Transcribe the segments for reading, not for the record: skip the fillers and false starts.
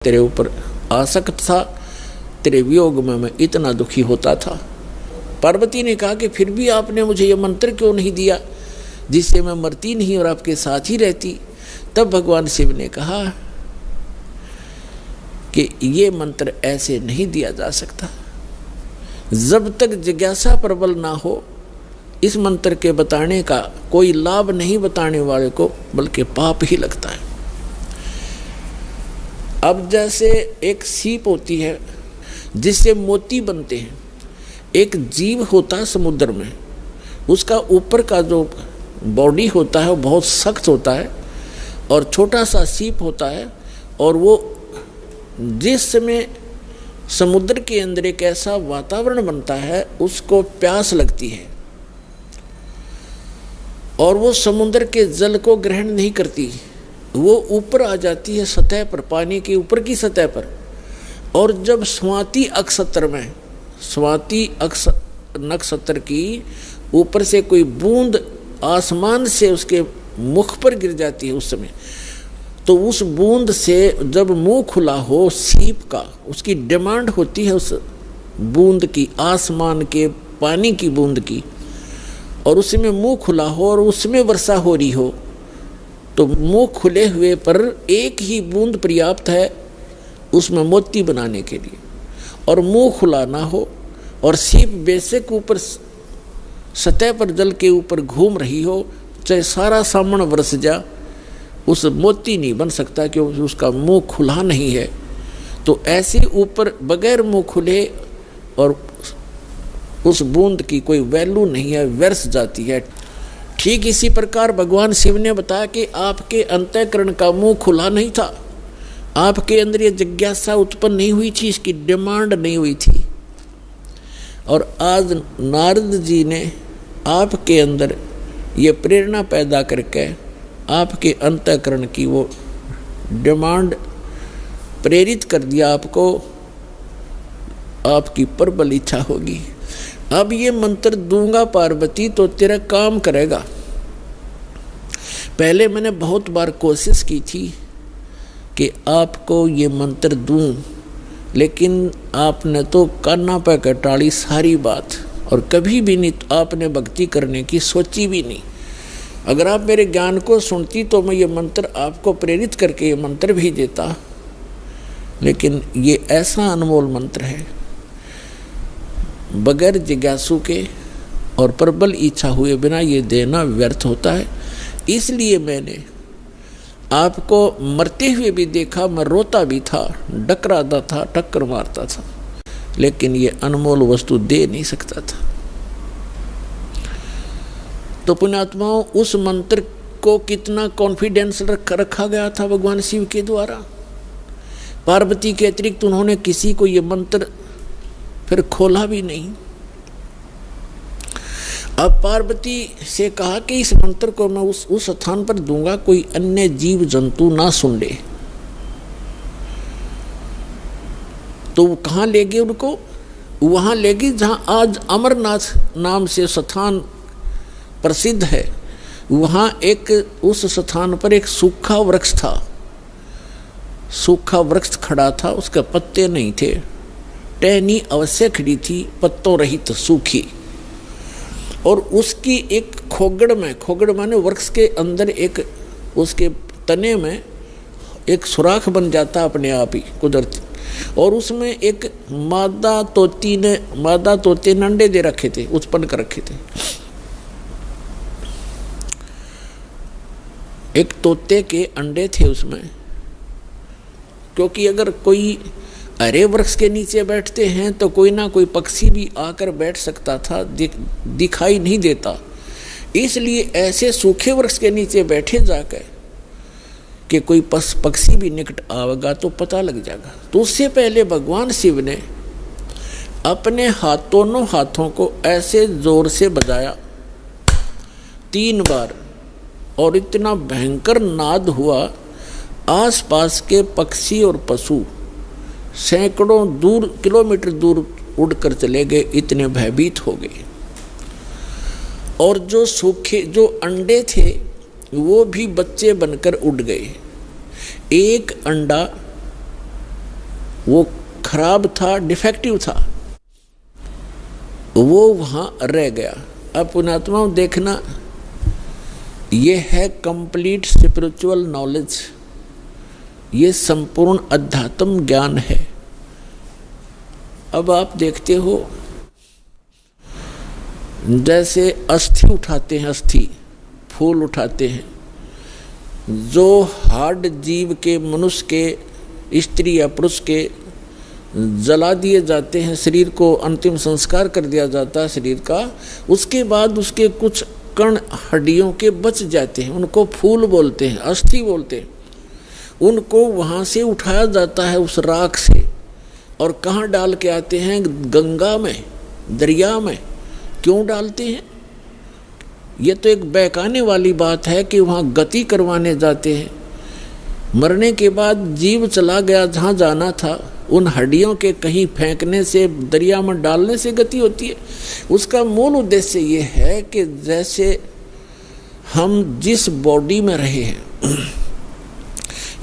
तेरे ऊपर आसक्त था, तेरे वियोग में मैं इतना दुखी होता था। पार्वती ने कहा कि फिर भी आपने मुझे ये मंत्र क्यों नहीं दिया जिससे मैं मरती नहीं और आपके साथ ही रहती। तब भगवान शिव ने कहा कि ये मंत्र ऐसे नहीं दिया जा सकता, जब तक जिज्ञासा प्रबल ना हो इस मंत्र के बताने का कोई लाभ नहीं बताने वाले को, बल्कि पाप ही लगता है। अब जैसे एक सीप होती है जिससे मोती बनते हैं, एक जीव होता है समुद्र में, उसका ऊपर का जो बॉडी होता है वो बहुत सख्त होता है और छोटा सा सीप होता है, और वो जिस समय समुद्र के अंदर एक ऐसा वातावरण बनता है उसको प्यास लगती है और वो समुद्र के जल को ग्रहण नहीं करती, वो ऊपर आ जाती है सतह पर, पानी के ऊपर की सतह पर। और जब स्वाति नक्षत्र की ऊपर से कोई बूंद आसमान से उसके मुख पर गिर जाती है उस समय, तो उस बूंद से जब मुंह खुला हो सीप का, उसकी डिमांड होती है उस बूंद की, आसमान के पानी की बूंद की, और उसमें मुंह खुला हो और उसमें वर्षा हो रही हो, तो मुंह खुले हुए पर एक ही बूंद पर्याप्त है उसमें मोती बनाने के लिए, और मुंह खुला ना हो और सीप बेशक ऊपर सतह पर जल के ऊपर घूम रही हो, चाहे सारा सामन बरस जा, उस मोती नहीं बन सकता क्योंकि उसका मुंह खुला नहीं है। तो ऐसे ऊपर बगैर मुंह खुले और उस बूंद की कोई वैल्यू नहीं है, व्यर्थ जाती है। ठीक इसी प्रकार भगवान शिव ने बताया कि आपके अंतःकरण का मुंह खुला नहीं था, आपके अंदर ये जिज्ञासा उत्पन्न नहीं हुई थी, इसकी डिमांड नहीं हुई थी। और आज नारद जी ने आपके अंदर ये प्रेरणा पैदा करके आपके अंतःकरण की वो डिमांड प्रेरित कर दिया, आपको आपकी प्रबल इच्छा होगी। अब ये मंत्र दूंगा पार्वती तो तेरा काम करेगा। पहले मैंने बहुत बार कोशिश की थी कि आपको ये मंत्र दूं, लेकिन आपने तो कान्ना पे कटाली सारी बात, और कभी भी नहीं आपने भक्ति करने की सोची भी नहीं। अगर आप मेरे ज्ञान को सुनती तो मैं ये मंत्र आपको प्रेरित करके ये मंत्र भी देता, लेकिन ये ऐसा अनमोल मंत्र है, बगैर जिज्ञासु के और प्रबल इच्छा हुए बिना ये देना व्यर्थ होता है। इसलिए मैंने आपको मरते हुए भी देखा, मैं रोता भी था, डकराता था, टक्कर मारता था, लेकिन ये अनमोल वस्तु दे नहीं सकता था। तो पुण्यात्माओं, उस मंत्र को कितना कॉन्फिडेंस रखा गया था भगवान शिव के द्वारा। पार्वती के अतिरिक्त उन्होंने किसी को ये मंत्र फिर खोला भी नहीं। अब पार्वती से कहा कि इस मंत्र को मैं उस स्थान पर दूंगा कोई अन्य जीव जंतु ना सुन ले। तो वो कहाँ ले गए उनको? वहां ले गए जहां आज अमरनाथ नाम से स्थान प्रसिद्ध है। वहां एक उस स्थान पर एक सूखा वृक्ष था, सूखा वृक्ष खड़ा था, उसके पत्ते नहीं थे, टहनी अवश्य खड़ी थी, पत्तों रहित सूखी, और उसकी एक खोगड़ माने वृक्ष के अंदर एक उसके तने में एक सुराख बन जाता अपने आप ही कुदरती, और उसमें एक मादा तोते ने अंडे दे रखे थे, उत्पन्न कर रखे थे। एक तोते के अंडे थे उसमें, क्योंकि अगर कोई हरे वृक्ष के नीचे बैठते हैं तो कोई ना कोई पक्षी भी आकर बैठ सकता था, दिखाई नहीं देता, इसलिए ऐसे सूखे वृक्ष के नीचे बैठे जाकर कि कोई पक्षी भी निकट आएगा तो पता लग जाएगा। तो उससे पहले भगवान शिव ने अपने दोनों हाथों को ऐसे जोर से बजाया 3 बार, और इतना भयंकर नाद हुआ, आसपास के पक्षी और पशु सैकड़ों किलोमीटर दूर उड़कर चले गए, इतने भयभीत हो गए। और जो अंडे थे वो भी बच्चे बनकर उड़ गए। एक अंडा वो खराब था, डिफेक्टिव था, वो वहाँ रह गया। अब पुण्यात्माओं देखना, ये है कंप्लीट स्पिरिचुअल नॉलेज, ये संपूर्ण अध्यात्म ज्ञान है। अब आप देखते हो जैसे अस्थि उठाते हैं, अस्थि फूल उठाते हैं, जो हार्ड जीव के, मनुष्य के, स्त्री या पुरुष के जला दिए जाते हैं, शरीर को अंतिम संस्कार कर दिया जाता है शरीर का, उसके बाद उसके कुछ कण हड्डियों के बच जाते हैं, उनको फूल बोलते हैं, अस्थि बोलते हैं। उनको वहाँ से उठाया जाता है उस राख से, और कहाँ डाल के आते हैं? गंगा में, दरिया में। क्यों डालते हैं? ये तो एक बहकाने वाली बात है कि वहाँ गति करवाने जाते हैं। मरने के बाद जीव चला गया जहाँ जाना था, उन हड्डियों के कहीं फेंकने से, दरिया में डालने से गति होती है। उसका मूल उद्देश्य ये है कि जैसे हम जिस बॉडी में रहे हैं,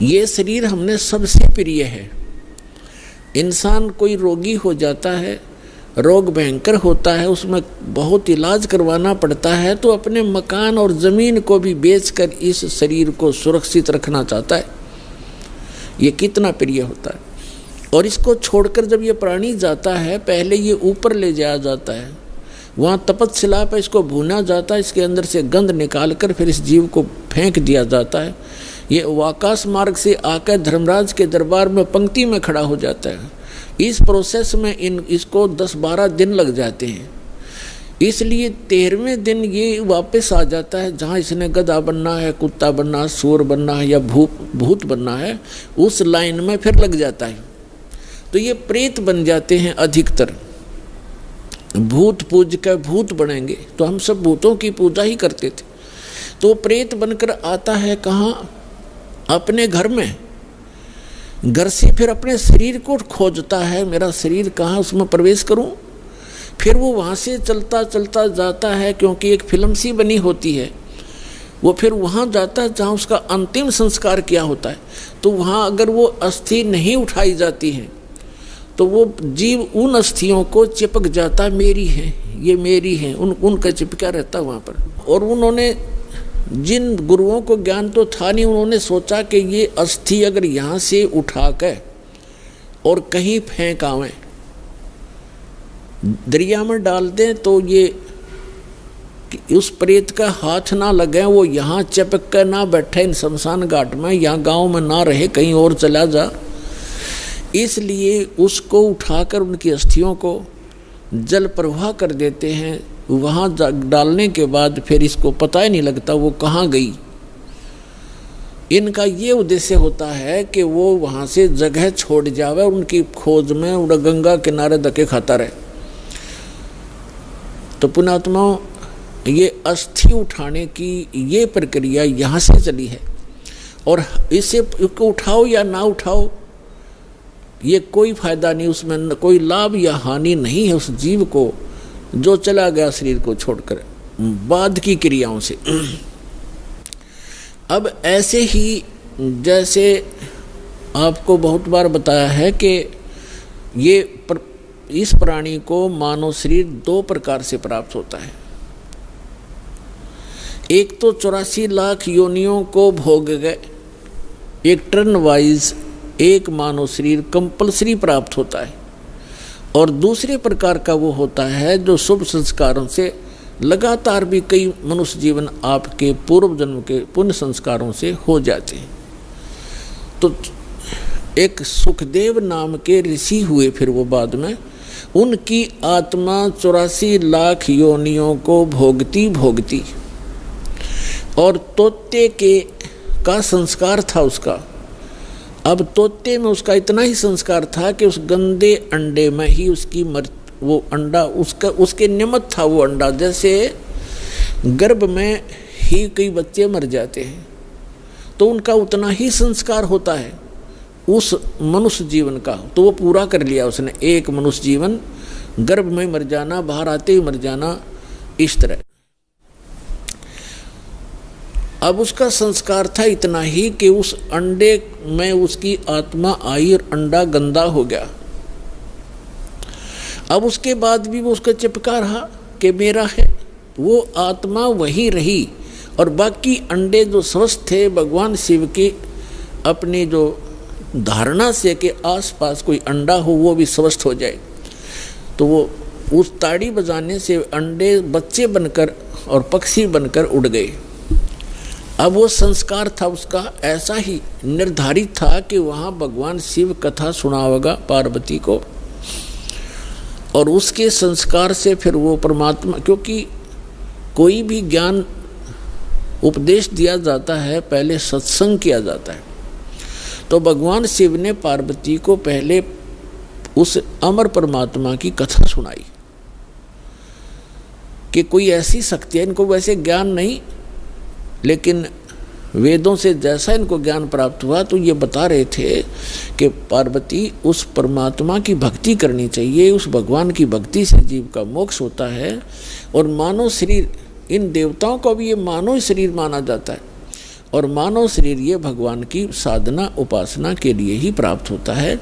ये शरीर हमने सबसे प्रिय है। इंसान कोई रोगी हो जाता है, रोग भयंकर होता है, उसमें बहुत इलाज करवाना पड़ता है, तो अपने मकान और ज़मीन को भी बेचकर इस शरीर को सुरक्षित रखना चाहता है। ये कितना प्रिय होता है। और इसको छोड़कर जब ये प्राणी जाता है, पहले ये ऊपर ले जाया जाता है, वहाँ तपस्शिला पर इसको भूना जाता है, इसके अंदर से गंध निकाल कर फिर इस जीव को फेंक दिया जाता है। ये आकाश मार्ग से आकर धर्मराज के दरबार में पंक्ति में खड़ा हो जाता है। इस प्रोसेस में इसको 10-12 दिन लग जाते हैं, इसलिए 13वें दिन ये वापस आ जाता है जहाँ इसने गधा बनना है, कुत्ता बनना है, सूअर बनना है या भूत बनना है, उस लाइन में फिर लग जाता है। तो ये प्रेत बन जाते हैं अधिकतर, भूत पूज कर भूत बनेंगे। तो हम सब भूतों की पूजा ही करते थे। तो प्रेत बनकर आता है कहाँ? अपने घर में। घर से फिर अपने शरीर को खोजता है, मेरा शरीर कहाँ, उसमें प्रवेश करूं। फिर वो वहाँ से चलता चलता जाता है, क्योंकि एक फिल्म सी बनी होती है, वो फिर वहाँ जाता है जहाँ उसका अंतिम संस्कार किया होता है। तो वहाँ अगर वो अस्थि नहीं उठाई जाती है तो वो जीव उन अस्थियों को चिपक जाता, मेरी है, ये मेरी है, उनका चिपका रहता वहाँ पर। और उन्होंने, जिन गुरुओं को ज्ञान तो था नहीं, उन्होंने सोचा कि ये अस्थि अगर यहाँ से उठा कर और कहीं फेंक आवें, दरिया में डाल दें, तो ये उस प्रेत का हाथ ना लगे, वो यहाँ चिपक कर ना बैठे इन शमशान घाट में, यहाँ गांव में ना रहे, कहीं और चला जा। इसलिए उसको उठाकर उनकी अस्थियों को जल प्रवाह कर देते हैं। वहाँ डालने के बाद फिर इसको पता ही नहीं लगता वो कहाँ गई। इनका ये उद्देश्य होता है कि वो वहाँ से जगह छोड़ जावे, उनकी खोज में उड़ा गंगा किनारे धक्के खाता रहे। तो पुण्यात्माओं, ये अस्थि उठाने की ये प्रक्रिया यहाँ से चली है। और इसे उठाओ या ना उठाओ, ये कोई फायदा नहीं, उसमें कोई लाभ या हानि नहीं है उस जीव को जो चला गया शरीर को छोड़कर बाद की क्रियाओं से। अब ऐसे ही जैसे आपको बहुत बार बताया है कि इस प्राणी को मानव शरीर 2 प्रकार से प्राप्त होता है। एक तो 84 लाख योनियों को भोग गए, एक टर्न वाइज एक मानव शरीर कंपल्सरी प्राप्त होता है। और दूसरे प्रकार का वो होता है जो शुभ संस्कारों से लगातार भी कई मनुष्य जीवन आपके पूर्व जन्म के पुण्य संस्कारों से हो जाते हैं। तो एक सुखदेव नाम के ऋषि हुए, फिर वो बाद में उनकी आत्मा 84 लाख योनियों को भोगती भोगती, और तोते का संस्कार था उसका। अब तोते में उसका इतना ही संस्कार था कि उस गंदे अंडे में ही उसकी वो अंडा उसके निमित्त था वो अंडा। जैसे गर्भ में ही कई बच्चे मर जाते हैं, तो उनका उतना ही संस्कार होता है उस मनुष्य जीवन का। तो वो पूरा कर लिया उसने, एक मनुष्य जीवन, गर्भ में मर जाना, बाहर आते ही मर जाना, इस तरह। अब उसका संस्कार था इतना ही कि उस अंडे में उसकी आत्मा आई और अंडा गंदा हो गया। अब उसके बाद भी वो उसका चिपका रहा कि मेरा है, वो आत्मा वही रही और बाकी अंडे जो स्वस्थ थे भगवान शिव के अपनी जो धारणा से कि आसपास कोई अंडा हो वो भी स्वस्थ हो जाए, तो वो उस ताड़ी बजाने से अंडे बच्चे बनकर और पक्षी बनकर उड़ गए। अब वो संस्कार था उसका ऐसा ही निर्धारित था कि वहाँ भगवान शिव कथा सुनावेगा पार्वती को, और उसके संस्कार से फिर वो परमात्मा, क्योंकि कोई भी ज्ञान उपदेश दिया जाता है पहले सत्संग किया जाता है, तो भगवान शिव ने पार्वती को पहले उस अमर परमात्मा की कथा सुनाई कि कोई ऐसी शक्ति है, इनको वैसे ज्ञान नहीं लेकिन वेदों से जैसा इनको ज्ञान प्राप्त हुआ तो ये बता रहे थे कि पार्वती उस परमात्मा की भक्ति करनी चाहिए, उस भगवान की भक्ति से जीव का मोक्ष होता है। और मानव शरीर, इन देवताओं को भी ये मानव शरीर माना जाता है, और मानव शरीर ये भगवान की साधना उपासना के लिए ही प्राप्त होता है।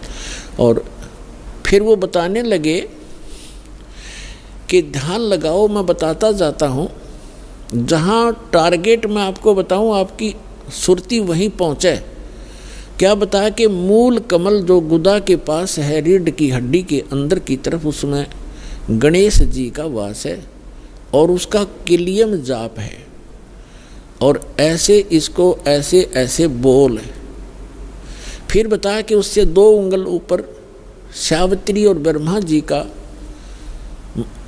और फिर वो बताने लगे कि ध्यान लगाओ, मैं बताता जाता हूँ, जहाँ टारगेट मैं आपको बताऊँ आपकी सुरती वहीं पहुँचे। क्या बताया कि मूल कमल जो गुदा के पास है, रीढ़ की हड्डी के अंदर की तरफ, उसमें गणेश जी का वास है और उसका किलियम जाप है, और ऐसे इसको ऐसे ऐसे बोल है। फिर बताया कि उससे 2 उंगल ऊपर सावित्री और ब्रह्मा जी का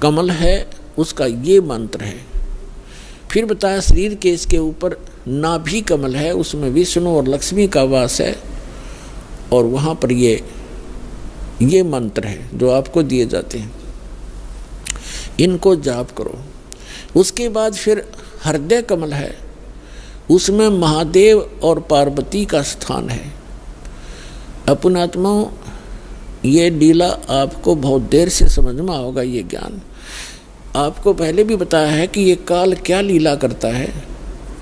कमल है, उसका ये मंत्र है। फिर बताया शरीर के इसके ऊपर नाभि कमल है, उसमें विष्णु और लक्ष्मी का वास है, और वहाँ पर ये मंत्र है जो आपको दिए जाते हैं, इनको जाप करो। उसके बाद फिर हृदय कमल है, उसमें महादेव और पार्वती का स्थान है। अपनात्माओं, ये लीला आपको बहुत देर से समझ में आओगा। ये ज्ञान आपको पहले भी बताया है कि ये काल क्या लीला करता है।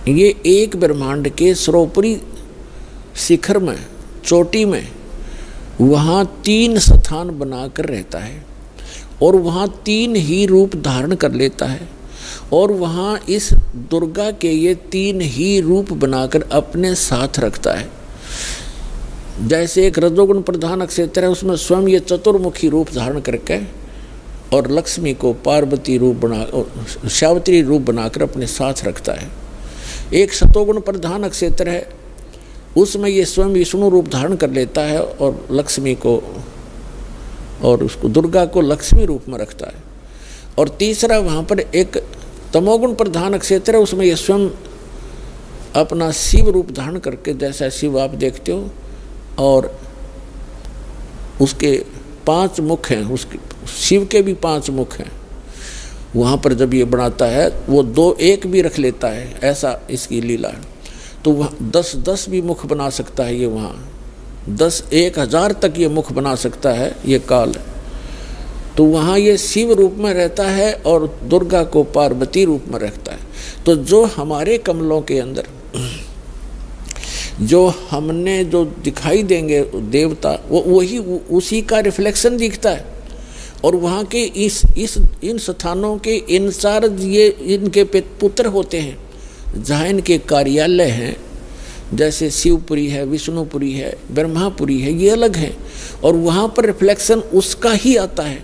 ये एक ब्रह्मांड के सर्वोपरि शिखर में, चोटी में, वहाँ 3 स्थान बनाकर रहता है, और वहाँ 3 ही रूप धारण कर लेता है, और वहाँ इस दुर्गा के ये 3 ही रूप बनाकर अपने साथ रखता है। जैसे एक रजोगुण प्रधान नक्षत्र है, उसमें स्वयं ये चतुर्मुखी रूप धारण करके और लक्ष्मी को पार्वती रूप बना, सावित्री रूप बनाकर अपने साथ रखता है। एक सतोगुण प्रधान नक्षत्र है, उसमें ये स्वयं विष्णु रूप धारण कर लेता है और लक्ष्मी को और उसको दुर्गा को लक्ष्मी रूप में रखता है। और तीसरा वहाँ पर एक तमोगुण प्रधान नक्षत्र है, उसमें ये स्वयं अपना शिव रूप धारण करके, जैसा शिव आप देखते हो, और उसके 5 मुख हैं, उसके शिव के भी 5 मुख हैं। वहाँ पर जब ये बनाता है वो 2-1 भी रख लेता है, ऐसा इसकी लीला है। तो वहाँ 10-10 भी मुख बना सकता है ये, वहाँ 10-1000 तक ये मुख बना सकता है ये काल। तो वहाँ ये शिव रूप में रहता है और दुर्गा को पार्वती रूप में रखता है। तो जो हमारे कमलों के अंदर जो हमने जो दिखाई देंगे देवता, वो वही उसी का रिफ्लेक्शन दिखता है। और वहाँ के इन स्थानों के इंचार्ज ये इनके पुत्र होते हैं, जहाँ इनके कार्यालय हैं, जैसे शिवपुरी है, विष्णुपुरी है, ब्रह्मापुरी है, ये अलग हैं, और वहाँ पर रिफ्लेक्शन उसका ही आता है।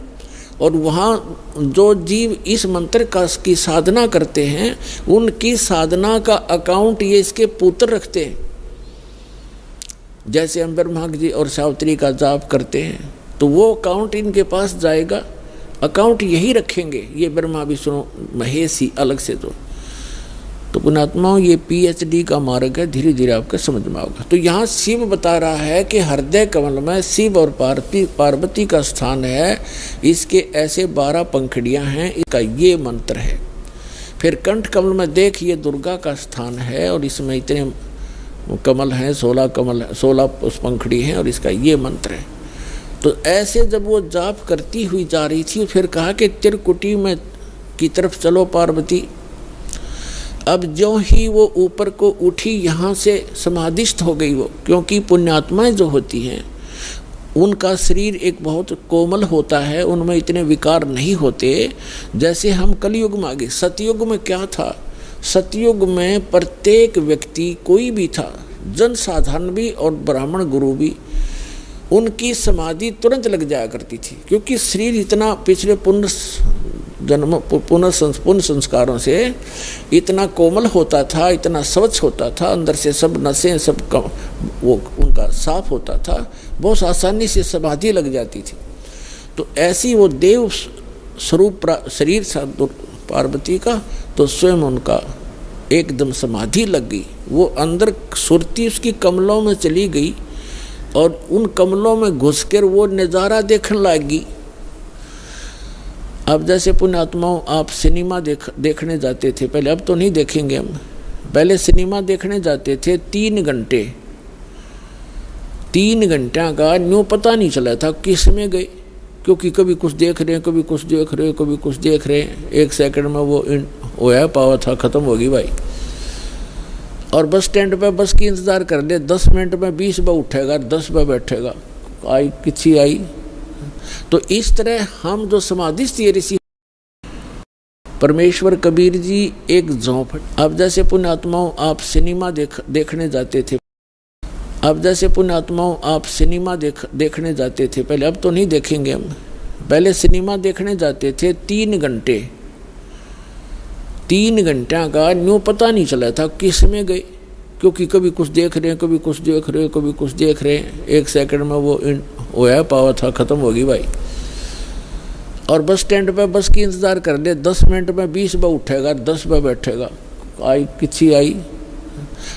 और वहाँ जो जीव इस मंत्र की साधना करते हैं, उनकी साधना का अकाउंट ये इसके पुत्र रखते हैं। जैसे हम ब्रह्मा जी और सावित्री का जाप करते हैं, तो वो अकाउंट इनके पास जाएगा, अकाउंट यही रखेंगे ये ब्रह्मा विष्णु महेश ही अलग से। तो पुण्यात्माओं, ये PhD का मार्ग है, धीरे धीरे आपको समझ में आएगा। तो यहाँ शिव बता रहा है कि हृदय कमल में शिव और पार्वती का स्थान है, इसके ऐसे 12 पंखुड़ियाँ हैं, इसका ये मंत्र है। फिर कंठ कमल में देख, ये दुर्गा का स्थान है, और इसमें इतने कमल हैं, 16 कमल, 16 पंखुड़ी हैं, और इसका ये मंत्र है। तो ऐसे जब वो जाप करती हुई जा रही थी, फिर कहा कि त्रिकुटी में की तरफ चलो पार्वती। अब ज्यों ही वो ऊपर को उठी, यहाँ से समाधिस्थ हो गई वो, क्योंकि पुण्यात्माएं जो होती हैं उनका शरीर एक बहुत कोमल होता है, उनमें इतने विकार नहीं होते जैसे हम कलयुग में आ गए। सतयुग में क्या था, सतयुग में प्रत्येक व्यक्ति कोई भी था, जन साधारण भी और ब्राह्मण गुरु भी, उनकी समाधि तुरंत लग जाया करती थी, क्योंकि शरीर इतना पिछले पुनः संस्कारों से इतना कोमल होता था, इतना स्वच्छ होता था, अंदर से सब नसें सब वो उनका साफ होता था, बहुत आसानी से समाधि लग जाती थी। तो ऐसी वो देव स्वरूप शरीर था पार्वती का, तो स्वयं उनका एकदम समाधि लग गई। वो अंदर सुरती उसकी कमलों में चली गई और उन कमलों में घुसकर वो नज़ारा देखने लगी। अब जैसे पुण्यात्माओं आप सिनेमा देखने जाते थे पहले, अब तो नहीं देखेंगे हम, पहले सिनेमा देखने जाते थे 3 घंटे, 3 घंटा का न्यू पता नहीं चला था किस में गए, क्योंकि कभी कुछ देख रहे हैं, कभी कुछ देख रहे हैं, कभी कुछ देख रहे हैं, 1 सेकंड में वो होया पावा था, ख़त्म होगी भाई। और बस स्टैंड पे बस की इंतज़ार कर ले, 10 मिनट में 20 बार उठेगा, 10 बार बैठेगा, आई किसी आई। तो इस तरह हम जो समाधिस्थ ऋषि परमेश्वर कबीर जी एक झोंपड़। अब जैसे पुण्यात्माओं आप सिनेमा देखने जाते थे, अब जैसे पुण्यात्माओं आप सिनेमा देखने जाते थे पहले, अब तो नहीं देखेंगे हम, पहले सिनेमा देखने जाते थे 3 घंटे, 3 घंटा का न्यू पता नहीं चला था किस में गए, क्योंकि कभी कुछ देख रहे हैं, कभी कुछ देख रहे हैं, कभी कुछ देख रहे हैं, 1 सेकंड में वो होया पावा था, ख़त्म होगी भाई। और बस स्टैंड पे बस की इंतज़ार कर ले, 10 मिनट में 20 बार उठेगा, 10 बार बैठेगा, आई किसी आई।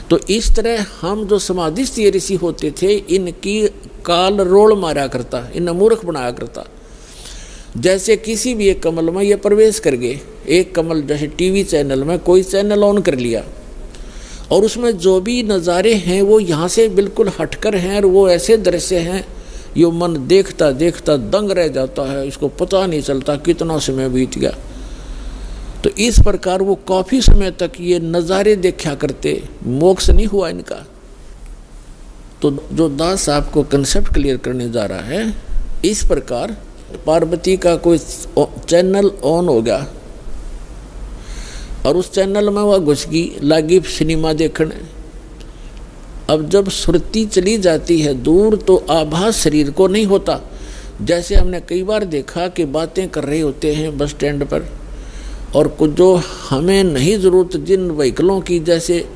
तो इस तरह हम जो समाधिस्थ ऋषि होते थे, इनकी काल रोल मारा करता, इन मूर्ख बनाया करता। जैसे किसी भी एक कमल में ये प्रवेश कर गए, एक कमल जैसे टीवी चैनल में कोई चैनल ऑन कर लिया और उसमें जो भी नज़ारे हैं वो यहाँ से बिल्कुल हटकर हैं, और वो ऐसे दृश्य हैं यो मन देखता देखता दंग रह जाता है, इसको पता नहीं चलता कितना समय बीत गया। तो इस प्रकार वो काफ़ी समय तक ये नज़ारे देखा करते, मोक्ष नहीं हुआ इनका। तो जो दास आपको कंसेप्ट क्लियर करने जा रहा है, इस प्रकार पार्वती का कोई चैनल ऑन हो गया और उस चैनल में वह घुस गई, लागी सिनेमा देखने। अब जब सुरती चली जाती है दूर, तो आभास शरीर को नहीं होता। जैसे हमने कई बार देखा कि बातें कर रहे होते हैं बस स्टैंड पर, और कुछ जो हमें नहीं ज़रूरत जिन व्हीकलों की, जैसे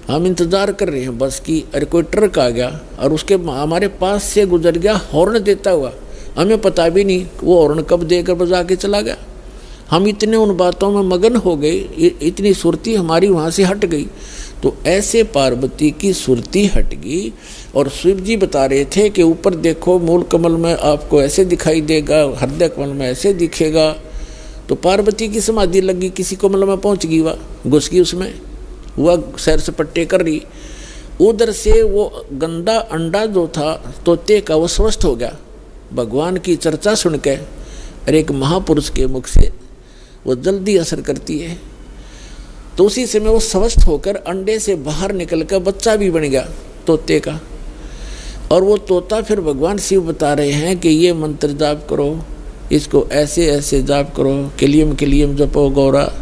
हम इंतज़ार कर रहे हैं बस की, अरे कोई ट्रक आ गया और उसके हमारे पास से गुजर गया हॉर्न देता हुआ, हमें पता भी नहीं वो हॉर्न कब देकर बजा के चला गया। हम इतने उन बातों में मगन हो गए, इतनी सुरती हमारी वहाँ से हट गई। तो ऐसे पार्वती की सुरती हट गई और शिव जी बता रहे थे कि ऊपर देखो मूल कमल में आपको ऐसे दिखाई देगा, हृदय कमल में ऐसे दिखेगा। तो पार्वती की समाधि लगी, किसी कमल में पहुँच गई, वह घुस गई उसमें, वह सैर सपट्टे कर रही। उधर से वो गंदा अंडा जो था तोते का, वो स्वस्थ हो गया भगवान की चर्चा सुन के, और एक महापुरुष के मुख से वो जल्दी असर करती है। तो उसी समय वो स्वस्थ होकर अंडे से बाहर निकल कर बच्चा भी बन गया तोते का। और वो तोता फिर भगवान शिव बता रहे हैं कि ये मंत्र जाप करो, इसको ऐसे ऐसे जाप करो, किलियम किलियम जपो गौरा,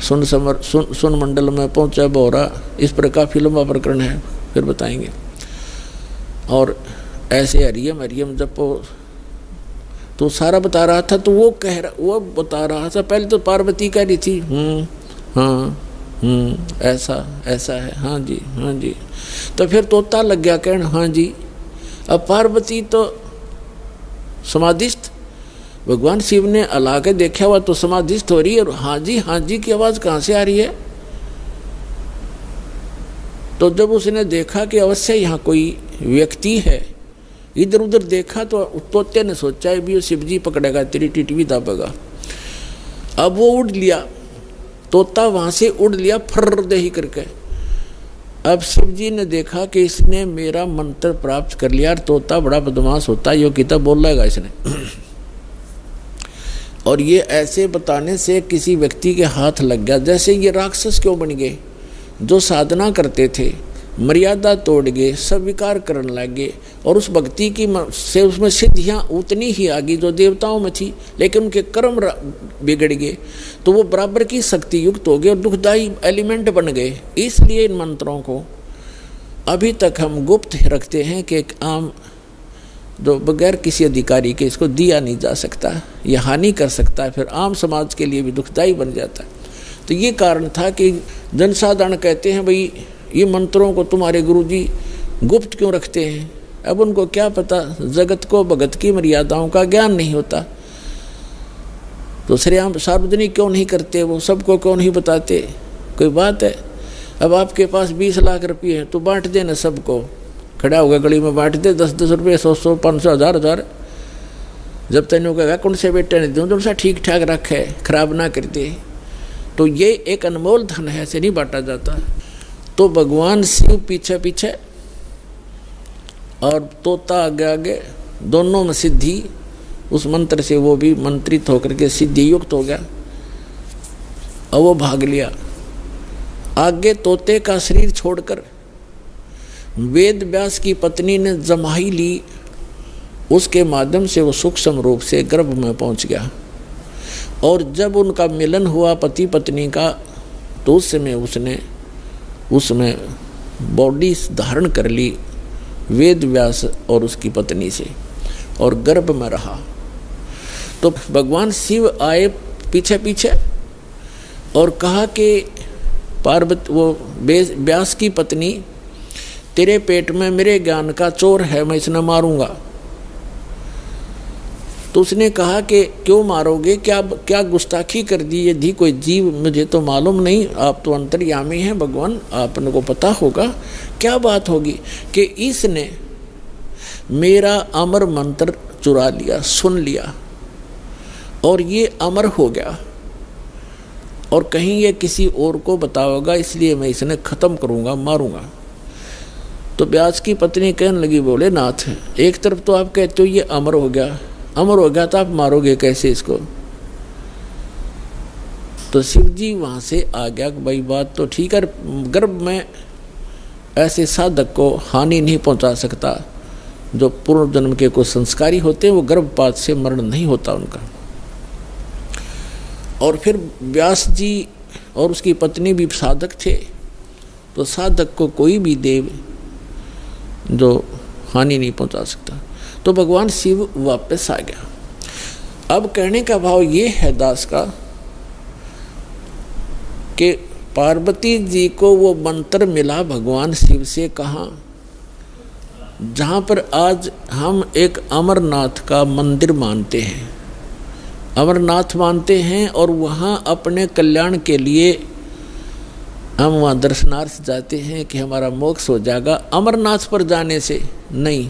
सुन मंडल में पहुँचा बोरा। इस प्रकार फिल्म प्रकरण है, फिर बताएंगे। और ऐसे हरियम हरियम जपो, तो सारा बता रहा था। तो वो वो बता रहा था, पहले तो पार्वती कह रही थी हाँ ऐसा ऐसा है, हाँ जी हाँ जी। तो फिर तोता लग गया कहने हाँ जी। अब पार्वती तो समाधिस्थ, भगवान शिव ने अला के देखा हुआ तो समाधिस्थ हो रही है, और हाँ जी की आवाज़ कहाँ से आ रही है। तो जब उसने देखा कि अवश्य यहाँ कोई व्यक्ति है, इधर उधर देखा, तो तोते ने सोचा है भी शिव जी पकड़ेगा, तेरी टिटवी दाबेगा। अब वो उड़ लिया, तोता वहाँ से उड़ लिया फर्र दे ही करके। अब शिव जी ने देखा कि इसने मेरा मंत्र प्राप्त कर लिया, और तोता बड़ा बदमाश होता है, यो किताब बोल लेगा इसने। और ये ऐसे बताने से किसी व्यक्ति के हाथ लग गया, जैसे ये राक्षस क्यों बन गए, जो साधना करते थे मर्यादा तोड़ गए, सब विकार करने लगे, और उस भक्ति की से उसमें सिद्धियाँ उतनी ही आ गई जो देवताओं में थी, लेकिन उनके कर्म बिगड़ गए, तो वो बराबर की शक्ति युक्त हो गए और दुखदायी एलिमेंट बन गए। इसलिए इन मंत्रों को अभी तक हम गुप्त रखते हैं कि एक आम जो बगैर किसी अधिकारी के इसको दिया नहीं जा सकता, ये हानि कर सकता है, फिर आम समाज के लिए भी दुखदायी बन जाता है। तो ये कारण था कि जनसाधारण कहते हैं भाई ये मंत्रों को तुम्हारे गुरुजी गुप्त क्यों रखते हैं। अब उनको क्या पता, जगत को भगत की मर्यादाओं का ज्ञान नहीं होता, तो श्रेयाम सार्वजनिक क्यों नहीं करते, वो सबको क्यों नहीं बताते। कोई बात है, अब आपके पास 20 लाख रुपये हैं तो बांट देना सबको, खड़ा होगा गली में बांट दे, 10-10 रुपये, 100-100, 500, 1000-1000, जब तैਨੂੰ कहेगा कौन से बेटे ने दूँ तो उनसा ठीक ठाक रखे, खराब ना कर दे। तो ये एक अनमोल धन है, ऐसे नहीं बांटा जाता। तो भगवान शिव पीछे पीछे और तोता आगे आगे, दोनों में सिद्धि, उस मंत्र से वो भी मंत्रित होकर के सिद्धि युक्त हो गया और वो भाग लिया। आगे तोते का शरीर छोड़कर वेद व्यास की पत्नी ने जमाई ली, उसके माध्यम से वो सूक्ष्म रूप से गर्भ में पहुंच गया। और जब उनका मिलन हुआ पति पत्नी का, तो उस समय उसमें बॉडी धारण कर ली वेद व्यास और उसकी पत्नी से, और गर्भ में रहा। तो भगवान शिव आए पीछे पीछे और कहा कि पार्वती, वो व्यास की पत्नी, तेरे पेट में मेरे ज्ञान का चोर है, मैं इसे मारूंगा। तो उसने कहा कि क्यों मारोगे, क्या गुस्ताखी कर दी, यदि कोई जीव, मुझे तो मालूम नहीं, आप तो अंतर्यामी हैं भगवान, आपने को पता होगा क्या बात होगी कि इसने मेरा अमर मंत्र चुरा लिया, सुन लिया, और ये अमर हो गया, और कहीं ये किसी और को बताओगा, इसलिए मैं इसे खत्म करूंगा, मारूंगा। तो व्यास की पत्नी कहने लगी, बोले नाथ, एक तरफ तो आप कहते हो ये अमर हो गया, अमर हो गया तो आप मारोगे कैसे इसको। तो शिव जी वहां से आ गया कि भाई बात तो ठीक है, गर्भ में ऐसे साधक को हानि नहीं पहुंचा सकता, जो पूर्व जन्म के कुछ संस्कारी होते हैं वो गर्भपात से मरण नहीं होता उनका। और फिर व्यास जी और उसकी पत्नी भी साधक थे, तो साधक को कोई भी देव जो हानि नहीं पहुंचा सकता। तो भगवान शिव वापस आ गया। अब कहने का भाव ये है दास का कि पार्वती जी को वो मंत्र मिला भगवान शिव से, कहाँ, जहाँ पर आज हम एक अमरनाथ का मंदिर मानते हैं, अमरनाथ मानते हैं, और वहाँ अपने कल्याण के लिए हम वहाँ दर्शनार्थ जाते हैं कि हमारा मोक्ष हो जाएगा। अमरनाथ पर जाने से नहीं,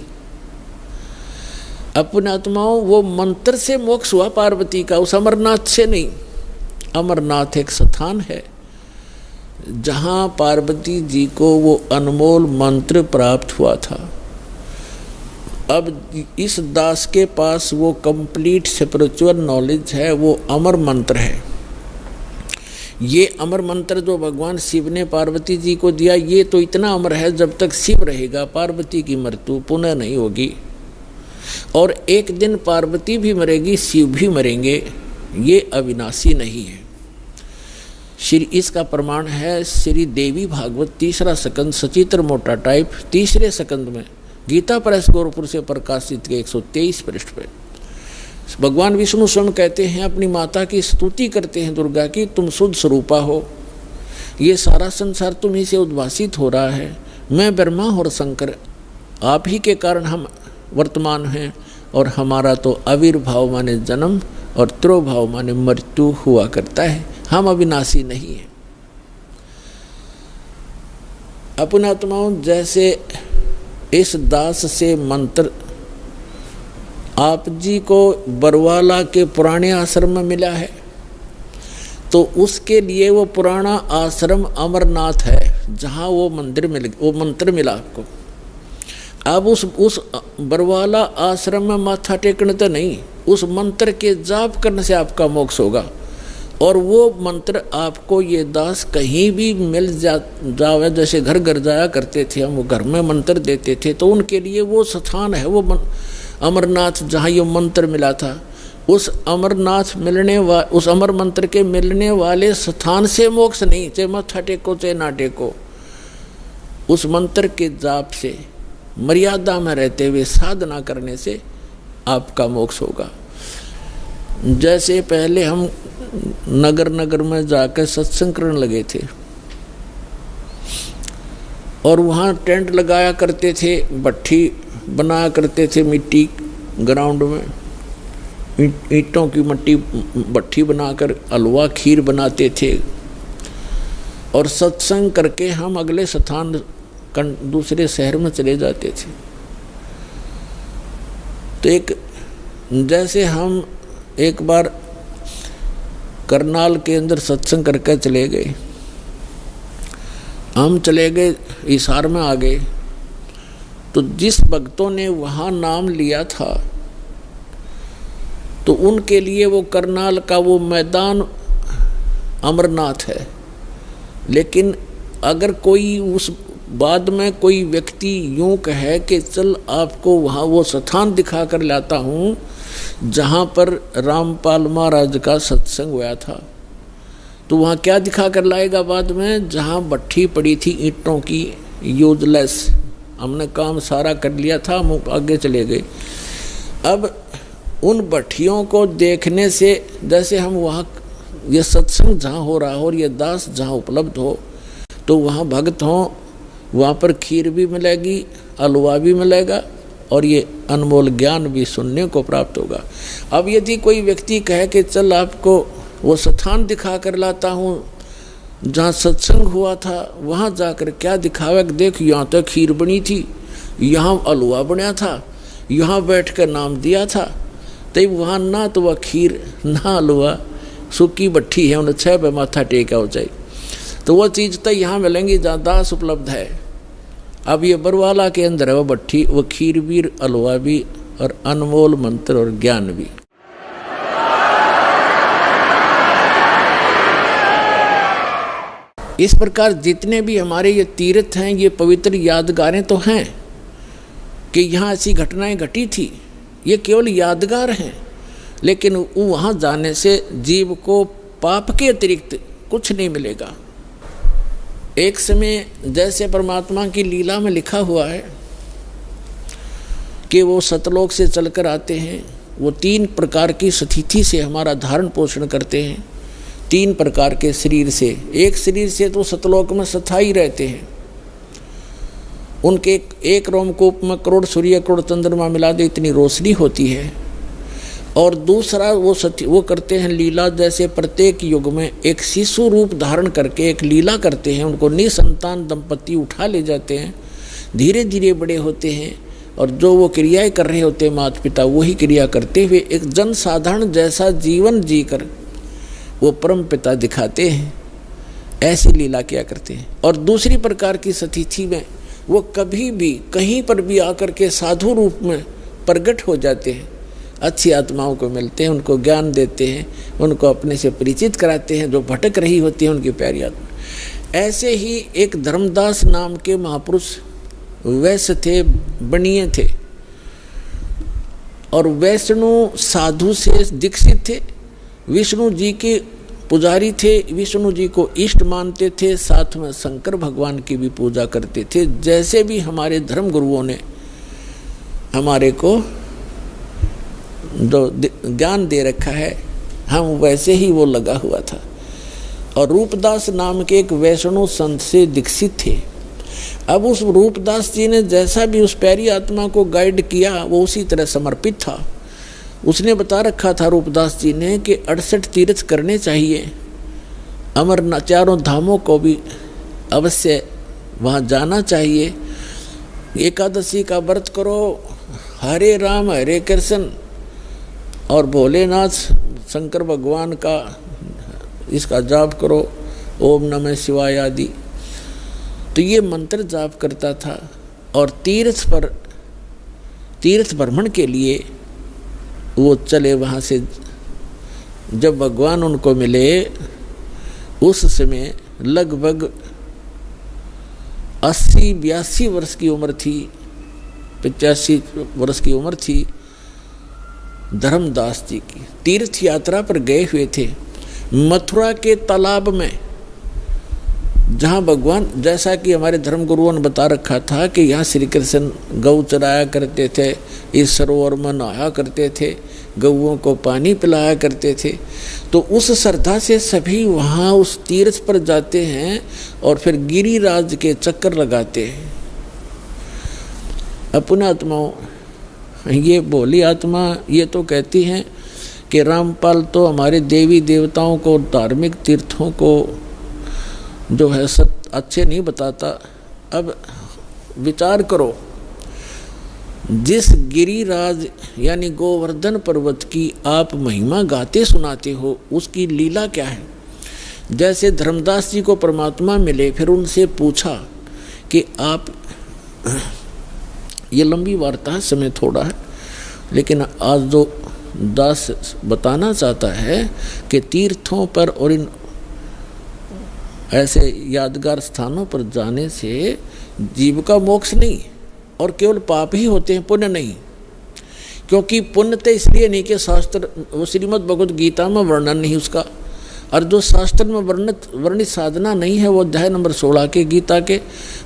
अपने आत्माओं वो मंत्र से मोक्ष हुआ पार्वती का, उस अमरनाथ से नहीं। अमरनाथ एक स्थान है जहाँ पार्वती जी को वो अनमोल मंत्र प्राप्त हुआ था। अब इस दास के पास वो कंप्लीट स्पिरिचुअल नॉलेज है, वो अमर मंत्र है। ये अमर मंत्र जो भगवान शिव ने पार्वती जी को दिया, ये तो इतना अमर है, जब तक शिव रहेगा पार्वती की मृत्यु पुनः नहीं होगी, और एक दिन पार्वती भी मरेगी, शिव भी मरेंगे, ये अविनाशी नहीं है। श्री इसका प्रमाण है श्री देवी भागवत 3रा स्कंद सचित्र मोटा टाइप 3रे स्कंद में गीता प्रेस गोरखपुर से प्रकाशित के 123 पृष्ठ पे भगवान विष्णु स्वयं कहते हैं, अपनी माता की स्तुति करते हैं दुर्गा की, तुम शुद्ध स्वरूपा हो, ये सारा संसार तुम्ही से उद्भासित हो रहा है, मैं ब्रह्मा और शंकर आप ही के कारण हम वर्तमान हैं, और हमारा तो आविर्भाव माने जन्म और त्रोभाव माने मृत्यु हुआ करता है, हम अविनाशी नहीं है। अपने आत्माओं, जैसे इस दास से मंत्र आप जी को बरवाला के पुराने आश्रम में मिला है, तो उसके लिए वो पुराना आश्रम अमरनाथ है जहाँ वो मंत्र मिला आपको। अब उस बरवाला आश्रम में माथा टेकने तो नहीं, उस मंत्र के जाप करने से आपका मोक्ष होगा। और वो मंत्र आपको ये दास कहीं भी मिल जावे, जैसे घर घर जाया करते थे हम, वो घर में मंत्र देते थे, तो उनके लिए वो स्थान है वो अमरनाथ, जहाँ ये मंत्र मिला था। उस अमरनाथ उस अमर मंत्र के मिलने वाले स्थान से मोक्ष नहीं, चाहे मत्था टेको चाहे ना टेको, उस मंत्र के जाप से मर्यादा में रहते हुए साधना करने से आपका मोक्ष होगा। जैसे पहले हम नगर नगर में जाकर सत्संग करने लगे थे और वहाँ टेंट लगाया करते थे, भट्ठी बनाया करते थे मिट्टी ग्राउंड में, ईंटों की मट्टी भट्ठी बनाकर हलवा खीर बनाते थे और सत्संग करके हम अगले स्थान दूसरे शहर में चले जाते थे। तो जैसे हम एक बार करनाल के अंदर सत्संग करके चले गए, हम चले गए हिसार में आ गए, तो जिस भक्तों ने वहाँ नाम लिया था तो उनके लिए वो करनाल का वो मैदान अमरनाथ है। लेकिन अगर कोई उस बाद में कोई व्यक्ति यूं कहे कि चल आपको वहाँ वो स्थान दिखा कर लाता हूँ जहाँ पर रामपाल महाराज का सत्संग हुआ था, तो वहाँ क्या दिखा कर लाएगा बाद में? जहाँ भट्ठी पड़ी थी ईंटों की यूजलेस, हमने काम सारा कर लिया था, हम आगे चले गए। अब उन भट्टियों को देखने से, जैसे हम वहाँ ये सत्संग जहाँ हो रहा हो और ये दास जहाँ उपलब्ध हो, तो वहाँ भक्त हों, वहाँ पर खीर भी मिलेगी, हलवा भी मिलेगा और ये अनमोल ज्ञान भी सुनने को प्राप्त होगा। अब यदि कोई व्यक्ति कहे कि चल आपको वो स्थान दिखा कर लाता हूँ जहाँ सत्संग हुआ था, वहाँ जाकर क्या दिखावे, देख यहाँ तो खीर बनी थी, यहाँ हलवा बना था, यहाँ बैठ कर नाम दिया था, तो वहाँ ना तो वह खीर ना हलवा, सूखी भट्ठी है, उन्हें 6 पे माथा टेका हो जाए, तो वो चीज़ तो यहाँ मिलेंगी जहाँ दास उपलब्ध है। अब ये बरवाला के अंदर है वो भट्ठी, वो खीर भी, हलवा भी और अनमोल मंत्र और ज्ञान भी। इस प्रकार जितने भी हमारे ये तीर्थ हैं, ये पवित्र यादगारें तो हैं कि यहाँ ऐसी घटनाएं घटी थी, ये केवल यादगार हैं, लेकिन वहाँ जाने से जीव को पाप के अतिरिक्त कुछ नहीं मिलेगा। एक समय जैसे परमात्मा की लीला में लिखा हुआ है कि वो सतलोक से चलकर आते हैं, वो 3 प्रकार की स्थिति से हमारा धारण पोषण करते हैं, 3 प्रकार के शरीर से। एक शरीर से तो सतलोक में स्थायी रहते हैं, उनके एक रोमकूप में करोड़ सूर्य करोड़ चंद्रमा मिला दे इतनी रोशनी होती है। और दूसरा वो करते हैं लीला, जैसे प्रत्येक युग में एक शिशु रूप धारण करके एक लीला करते हैं, उनको निसंतान दंपति उठा ले जाते हैं, धीरे धीरे बड़े होते हैं और जो वो क्रियाएं कर रहे होते हैं माता पिता, वही क्रिया करते हुए एक जन साधारण जैसा जीवन जीकर वो परम पिता दिखाते हैं, ऐसी लीला किया करते हैं। और दूसरी प्रकार की स्थिति में वो कभी भी कहीं पर भी आकर के साधु रूप में प्रकट हो जाते हैं, अच्छी आत्माओं को मिलते हैं, उनको ज्ञान देते हैं, उनको अपने से परिचित कराते हैं, जो भटक रही होती है उनकी प्यारी आत्मा। ऐसे ही एक धर्मदास नाम के महापुरुष वैश्य थे, बनिए थे और वैष्णु साधु से दीक्षित थे, विष्णु जी के पुजारी थे, विष्णु जी को इष्ट मानते थे, साथ में शंकर भगवान की भी पूजा करते थे। जैसे भी हमारे धर्म गुरुओं ने हमारे को जो ज्ञान दे रखा है, हम वैसे ही वो लगा हुआ था। और रूपदास नाम के एक वैष्णव संत से दीक्षित थे। अब उस रूपदास जी ने जैसा भी उस प्यारी आत्मा को गाइड किया, वो उसी तरह समर्पित था। उसने बता रखा था रूपदास जी ने कि 68 तीर्थ करने चाहिए, अमरनाथ 4 धामों को भी अवश्य वहाँ जाना चाहिए, एकादशी का व्रत करो, हरे राम हरे कृष्ण और भोलेनाथ शंकर भगवान का इसका जाप करो, ओम नमः शिवाय आदि। तो ये मंत्र जाप करता था। और तीर्थ भ्रमण के लिए वो चले वहाँ से। जब भगवान उनको मिले उस समय लगभग 80-82 वर्ष की उम्र थी, 85 वर्ष की उम्र थी धर्मदास जी की। तीर्थ यात्रा पर गए हुए थे मथुरा के तालाब में, जहाँ भगवान, जैसा कि हमारे धर्म गुरुओं ने बता रखा था कि यहाँ श्री कृष्ण गौ चराया करते थे, इस सरोवर में नहाया करते थे, गौओं को पानी पिलाया करते थे। तो उस श्रद्धा से सभी वहाँ उस तीर्थ पर जाते हैं और फिर गिरिराज के चक्कर लगाते हैं। अपने आत्माओं, ये भोली आत्मा ये तो कहती हैं कि रामपाल तो हमारे देवी देवताओं को, धार्मिक तीर्थों को जो है सब अच्छे नहीं बताता। अब विचार करो, जिस गिरिराज यानी गोवर्धन पर्वत की आप महिमा गाते सुनाते हो, उसकी लीला क्या है। जैसे धर्मदास जी को परमात्मा मिले, फिर उनसे पूछा कि आप, ये लंबी वार्ता है, समय थोड़ा है, लेकिन आज जो दास बताना चाहता है कि तीर्थों पर और इन ऐसे यादगार स्थानों पर जाने से जीव का मोक्ष नहीं और केवल पाप ही होते हैं, पुण्य नहीं। क्योंकि पुण्य तो इसलिए नहीं कि शास्त्र, वो श्रीमद् भगवद गीता में वर्णन नहीं उसका, और जो शास्त्र में वर्णित साधना नहीं है वो अध्याय नंबर 16 के गीता के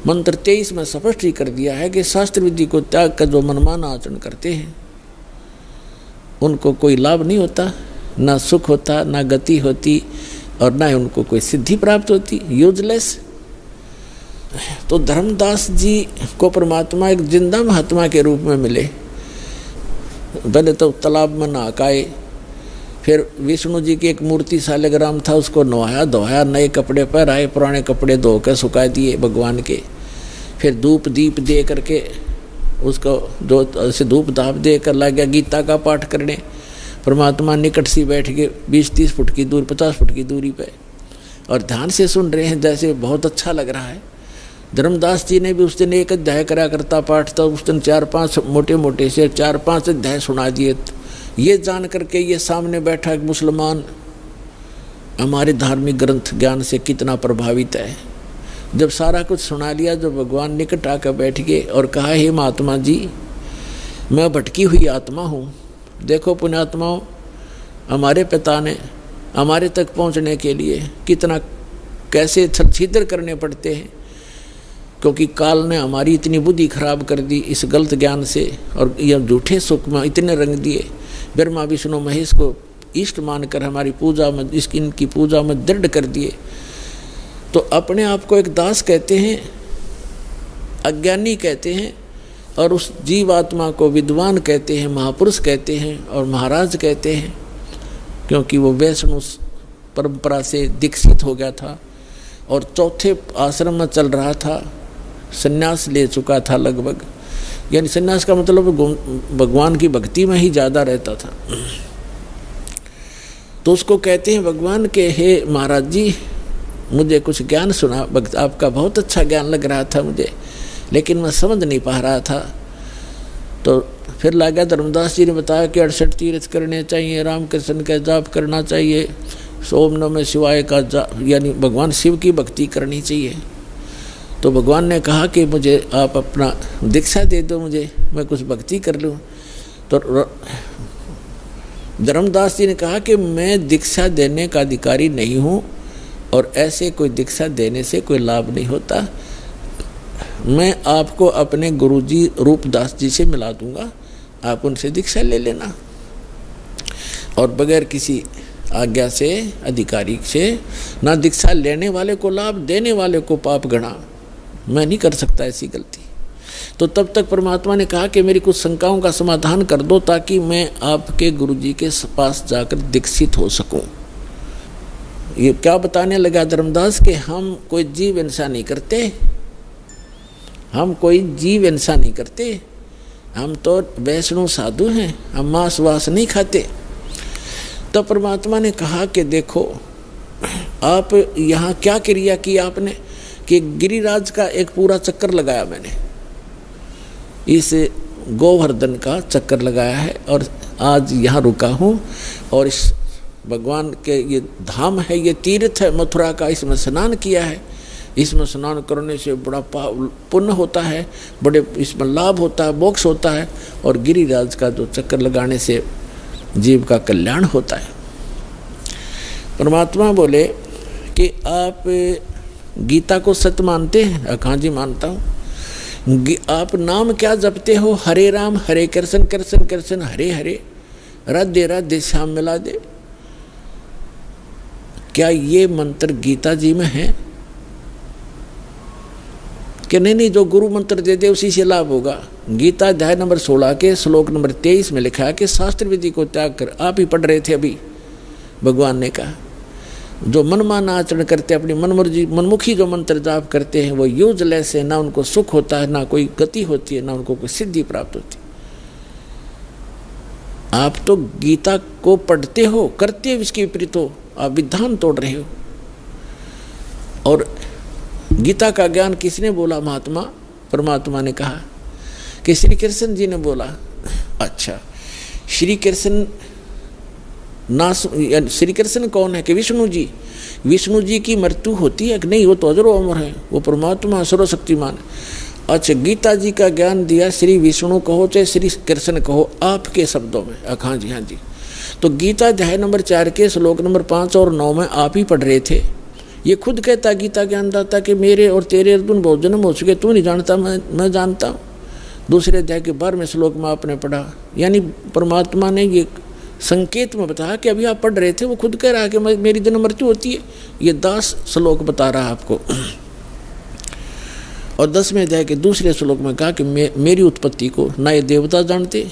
मंत्र 23 में स्पष्ट ही कर दिया है कि शास्त्र विधि को त्याग कर जो मनमाना आचरण करते हैं उनको कोई लाभ नहीं होता, ना सुख होता, ना गति होती, और ना ही उनको कोई सिद्धि प्राप्त होती, यूजलेस। तो धर्मदास जी को परमात्मा एक जिंदा महात्मा के रूप में मिले। पहले तो तालाब में नहाए, फिर विष्णु जी की एक मूर्ति शालिग्राम था, उसको नहाया धोया, नए कपड़े पहनाए, पुराने कपड़े धो कर सुखा दिए भगवान के। फिर धूप दीप दे करके उसको जो ऐसे धूप धाप दे कर लग गया गीता का पाठ करने। परमात्मा निकट से बैठ के 20-30 फुट की दूरी, 50 फुट की दूरी पे, और ध्यान से सुन रहे हैं, जैसे बहुत अच्छा लग रहा है। धर्मदास जी ने भी उस दिन एक अध्याय करा करता पाठ था, उस दिन 4-5 मोटे मोटे से 4-5 अध्याय सुना दिए। ये जान करके ये सामने बैठा एक मुसलमान हमारे धार्मिक ग्रंथ ज्ञान से कितना प्रभावित है। जब सारा कुछ सुना लिया, जो भगवान निकट आकर बैठ गए और कहा, हे महात्मा जी, मैं भटकी हुई आत्मा हूँ। देखो पुण्यात्माओं, हमारे पिता ने हमारे तक पहुँचने के लिए कितना कैसे छल-छिद्र करने पड़ते हैं, क्योंकि काल ने हमारी इतनी बुद्धि खराब कर दी इस गलत ज्ञान से, और यह झूठे सुख में इतने रंग दिए। ब्रह्मा विष्णु महेश को इष्ट मानकर हमारी पूजा में, इनकी पूजा में दृढ़ कर दिए। तो अपने आप को एक दास कहते हैं, अज्ञानी कहते हैं, और उस जीवात्मा को विद्वान कहते हैं, महापुरुष कहते हैं और महाराज कहते हैं, क्योंकि वो वैष्णव परंपरा से दीक्षित हो गया था और चौथे आश्रम में चल रहा था, संन्यास ले चुका था लगभग, यानी संन्यास का मतलब भगवान की भक्ति में ही ज़्यादा रहता था। तो उसको कहते हैं भगवान के, हे महाराज जी, मुझे कुछ ज्ञान सुना, आपका बहुत अच्छा ज्ञान लग रहा था मुझे, लेकिन मैं समझ नहीं पा रहा था। तो फिर लगा धर्मदास जी ने बताया कि 68 तीर्थ करने चाहिए, रामकृष्ण का जाप करना चाहिए, ओम नमः शिवाय का जाप, यानी भगवान शिव की भक्ति करनी चाहिए। तो भगवान ने कहा कि मुझे आप अपना दीक्षा दे दो, मुझे, मैं कुछ भक्ति कर लूँ। तो धर्मदास जी ने कहा कि मैं दीक्षा देने का अधिकारी नहीं हूँ, और ऐसे कोई दीक्षा देने से कोई लाभ नहीं होता। मैं आपको अपने गुरुजी रूपदास जी से मिला दूंगा, आप उनसे दीक्षा ले लेना। और बगैर किसी आज्ञा से, अधिकारी से, ना दीक्षा लेने वाले को लाभ, देने वाले को पाप गणा। मैं नहीं कर सकता ऐसी गलती। तो तब तक परमात्मा ने कहा कि मेरी कुछ शंकाओं का समाधान कर दो, ताकि मैं आपके गुरुजी के पास जाकर दीक्षित हो सकूं। ये क्या बताने लगा धर्मदास कि हम कोई जीव हिंसा नहीं करते, हम कोई जीव हिंसा नहीं करते, हम तो वैष्णव साधु हैं, हम मांस वास नहीं खाते। तो परमात्मा ने कहा कि देखो, आप यहाँ क्या क्रिया की आपने, कि गिरिराज का एक पूरा चक्कर लगाया मैंने, इस गोवर्धन का चक्कर लगाया है, और आज यहाँ रुका हूँ और इस भगवान के ये धाम है, ये तीर्थ है मथुरा का, इसमें स्नान किया है। इसमें स्नान करने से बड़ा पुण्य होता है, बड़े इसमें लाभ होता है, मोक्ष होता है, और गिरिराज का जो चक्कर लगाने से जीव का कल्याण होता है। परमात्मा बोले कि आप गीता को सत्य मानते हैं? हाँ जी मानता हूँ। आप नाम क्या जपते हो? हरे राम हरे कृष्ण कृष्ण कृष्ण हरे हरे, राधे राधे श्याम मिला दे। क्या ये मंत्र गीता जी में है कि नहीं? जो गुरु मंत्र दे दे उसी से लाभ होगा। गीता अध्याय नंबर 16 के श्लोक नंबर 23 में लिखा है कि शास्त्र विधि को त्याग कर, आप ही पढ़ रहे थे अभी, भगवान ने कहा जो मनमाना आचरण करते, अपनी मनमुखी जो मंत्र जाप करते हैं वो यूजलेस है, ना उनको सुख होता है, ना कोई गति होती है, ना उनको कोई सिद्धि प्राप्त होती। आप तो गीता को पढ़ते हो, करते हो इसके विपरीत हो, आप विधान तोड़ रहे हो। और गीता का ज्ञान किसने बोला? महात्मा परमात्मा ने कहा कि श्री कृष्ण जी ने बोला। अच्छा, श्री कृष्ण श्री कृष्ण कौन है? कि विष्णु जी। विष्णु जी की मृत्यु होती है कि नहीं? वो तो अजरो अमर है, वो परमात्मा सर्वशक्तिमान। अच्छा, गीता जी का ज्ञान दिया श्री विष्णु कहो चाहे श्री कृष्ण कहो, आपके शब्दों में। हाँ जी, हाँ जी। तो गीता अध्याय नंबर 4 के श्लोक नंबर 5 और 9 में आप ही पढ़ रहे थे। ये खुद कहता गीता ज्ञानदाता कि मेरे और तेरे अर्जुन बहुत जन्म हो चुके, तू नहीं जानता, मैं जानता हूँ। दूसरे अध्याय के 12वें श्लोक में आपने पढ़ा, यानी परमात्मा ने ये संकेत में बताया कि अभी आप पढ़ रहे थे, वो खुद कह रहा है कि मेरी जन्म मृत्यु होती है। ये 10 श्लोक बता रहा है आपको। और 10वें अध्याय के दूसरे श्लोक में कहा कि मेरी उत्पत्ति को ना ये देवता जानते।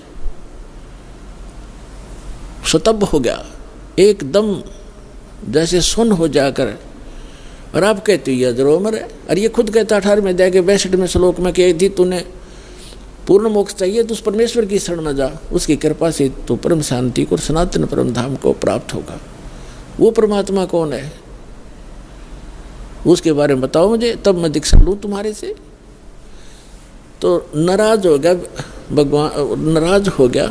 स्तब्ध हो गया एकदम, जैसे सुन हो जाकर, और आप कहते हो ये अजरो अमर है। और ये खुद कहता 18वें अध्याय के 62वें श्लोक में कि यदि तूने पूर्ण मोक्ष चाहिए तो उस परमेश्वर की शरण में जा, उसकी कृपा से तो परम शांति को, सनातन परम धाम को प्राप्त होगा। वो परमात्मा कौन है उसके बारे में बताओ मुझे, तब मैं दीक्षा लूँ तुम्हारे से। तो नाराज हो गया भगवान, नाराज हो गया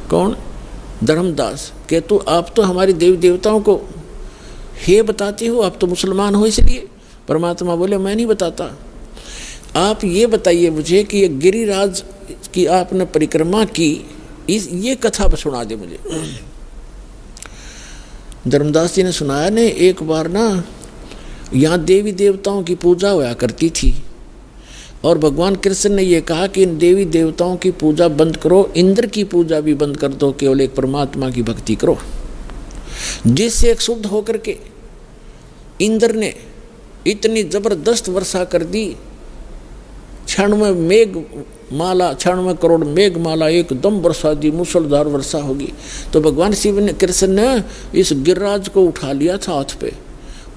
कौन? धर्मदास। कि तू आप तो हमारे देवी देवताओं को हे बताते हो, आप तो मुसलमान हो इसलिए। परमात्मा बोले मैं नहीं बताता, आप ये बताइए मुझे कि ये गिरिराज की आपने परिक्रमा की, ये कथा पर सुना दे मुझे। धर्मदास जी ने सुनाया ने, एक बार ना यहाँ देवी देवताओं की पूजा हुआ करती थी, और भगवान कृष्ण ने ये कहा कि इन देवी देवताओं की पूजा बंद करो, इंद्र की पूजा भी बंद कर दो, केवल एक परमात्मा की भक्ति करो। जिससे एक शुद्ध होकर के इंद्र ने इतनी जबरदस्त वर्षा कर दी, 96 मेघ माला, 96 करोड़ मेघ माला एकदम वर्षा दी, मूसलधार वर्षा होगी। तो भगवान शिव ने, कृष्ण ने इस गिरिराज को उठा लिया था हाथ पे,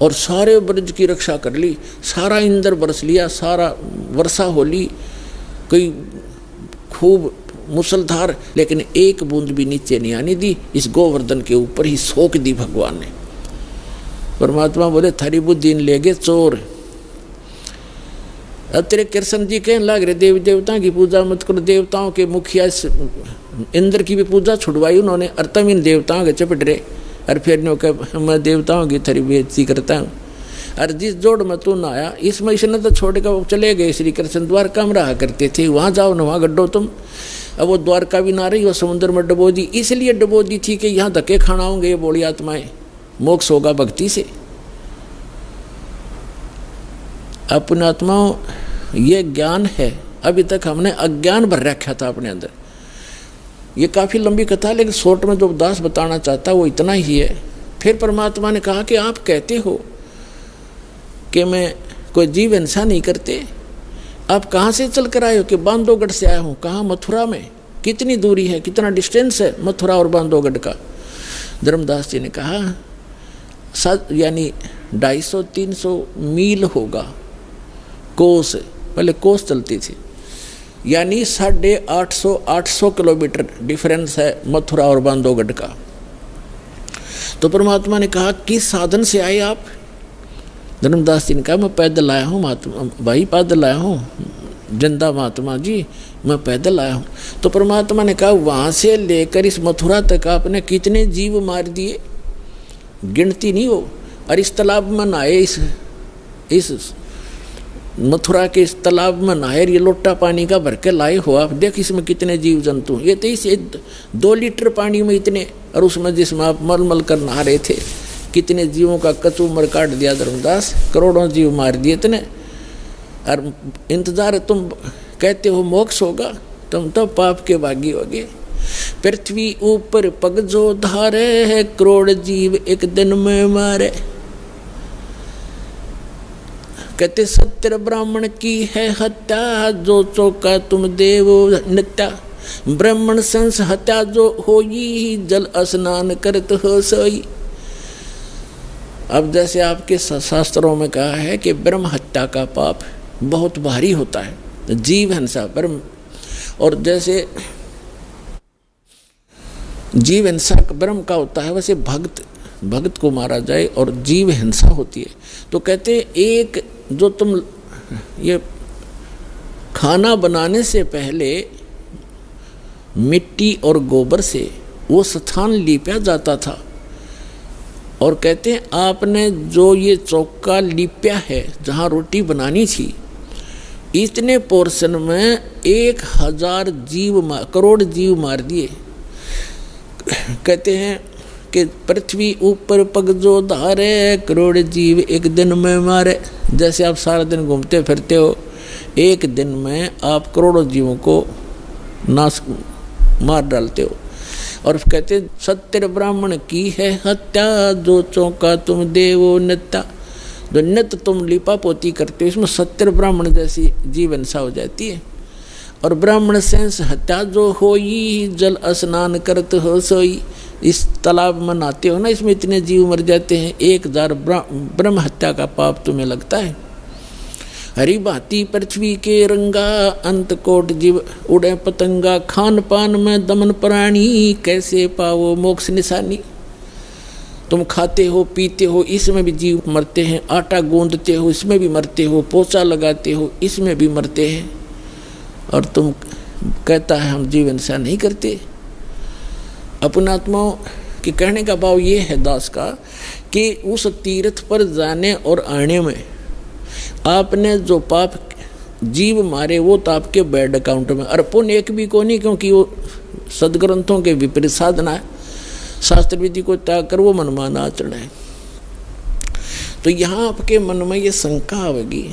और सारे ब्रज की रक्षा कर ली, सारा इंद्र बरस लिया, सारा वर्षा हो ली, कोई खूब मुसलधार, लेकिन एक बूंद भी नीचे नहीं आने दी। इस गोवर्धन के ऊपर ही सोख दी भगवान ने। परमात्मा बोले थारी बुद्धि ले गए चोर। अब तेरे कृष्ण जी कहने लग रहे देवी देवताओं की पूजा मत करो, देवताओं के मुखिया इंद्र की भी पूजा छुड़वाई उन्होंने, और तब इन देवताओं के चपट रहे। और फिर मैं देवताओं की थारी बेइज्जती करता हूँ। और जिस जोड़ में तू ना आया, इसमें इसने तो छोड़ कर चले गए। श्री कृष्ण द्वारका में रहा करते थे, वहाँ जाओ न वहाँ गड्ढो तुम। अब वो द्वारका भी ना रही, वो समुद्र में डबो दी, इसलिए डबो दी थी कि यहाँ धक्के खाना होंगे ये बोली आत्माएं, मोक्ष होगा भक्ति से। अपने आत्माओं ये ज्ञान है, अभी तक हमने अज्ञान भर रखा था अपने अंदर। ये काफ़ी लंबी कथा, लेकिन शॉर्ट में जो दास बताना चाहता वो इतना ही है। फिर परमात्मा ने कहा कि आप कहते हो कि मैं कोई जीव हिंसा नहीं करते, आप कहाँ से चल कर आए हो? कि बांधवगढ़ से आया हूँ। कहाँ? मथुरा में। कितनी दूरी है, कितना डिस्टेंस है मथुरा और बांधवगढ़ का? धर्मदास जी ने कहा यानी 250-300 मील होगा। कोस, पहले कोस चलती थी, यानी 850 किलोमीटर डिफरेंस है मथुरा और बांधवगढ़ का। तो परमात्मा ने कहा किस साधन से आए आप? धर्मदास जी ने कहा मैं पैदल आया हूँ महात्मा भाई, पैदल आया हूँ जिंदा महात्मा जी, मैं पैदल आया हूँ। तो परमात्मा ने कहा वहाँ से लेकर इस मथुरा तक आपने कितने जीव मार दिए, गिनती नहीं हो। और इस तालाब में नहाए, इस मथुरा के इस तालाब में नहाए, ये लोटा पानी का भर के लाए हो आप, देख इसमें कितने जीव जंतु। ये तो इस 2 लीटर पानी में इतने, और उसमें जिसमें आप मल कर नहा रहे थे, कितने जीवों का कचूमर काट दिया धर्मदास, करोड़ों जीव मार दिए इतने। और इंतजार तुम कहते हो मोक्ष होगा, तुम तो पाप के भागी होगे। पृथ्वी ऊपर पग जो धारे है, करोड़ जीव एक दिन में मारे। कहते सत्य ब्राह्मण की है हत्या, जो चौका तुम देव नित्या। ब्राह्मण संस हत्या जो होई, जल स्नान करत हो सोई। अब जैसे आपके शास्त्रों में कहा है कि ब्रह्म हत्या का पाप बहुत भारी होता है, जीव हिंसा ब्रह्म, और जैसे जीव हिंसा ब्रह्म का होता है, वैसे भक्त को मारा जाए और जीव हिंसा होती है। तो कहते एक जो तुम ये खाना बनाने से पहले मिट्टी और गोबर से वो स्थान लीपा जाता था, और कहते हैं आपने जो ये चौका लीपा है जहाँ रोटी बनानी थी, इतने पोर्शन में 1000 करोड़ जीव मार दिए। कहते हैं कि पृथ्वी ऊपर पग जो धारे, करोड़ जीव एक दिन में मारे। जैसे आप सारा दिन घूमते फिरते हो, एक दिन में आप करोड़ों जीवों को नाश मार डालते हो। और कहते सत्य ब्राह्मण की है हत्या, जो चौका तुम देवो नित्या। जो नित्य तुम लिपा पोती करते हो, इसमें सत्य ब्राह्मण जैसी जीव हिंसा हो जाती है। और ब्राह्मण सेंस हत्या जो होई, जल स्नान करत हो सोई। इस तालाब में नहाते हो ना, इसमें इतने जीव मर जाते हैं, 1000 ब्रह्म हत्या का पाप तुम्हें लगता है। हरी भांति पृथ्वी के रंगा, अंत कोट जीव उड़े पतंगा। खान पान में दमन प्राणी, कैसे पाओ मोक्ष निशानी। तुम खाते हो पीते हो, इसमें भी जीव मरते हैं। आटा गूंदते हो, इसमें भी मरते हो। पोछा लगाते हो, इसमें भी मरते हैं। और तुम कहता है हम जीव हिंसा नहीं करते। अपनात्माओं के कहने का भाव ये है दास का कि उस तीर्थ पर जाने और आने में आपने जो पाप जीव मारे वो तो आपके बैड अकाउंट में, और पुण्य एक भी को नहीं, क्योंकि वो सदग्रंथों के विपरीत साधना है। शास्त्र विधि को त्याग कर वो मनमाना आचरण है। तो यहाँ आपके मन में ये शंका आवेगी।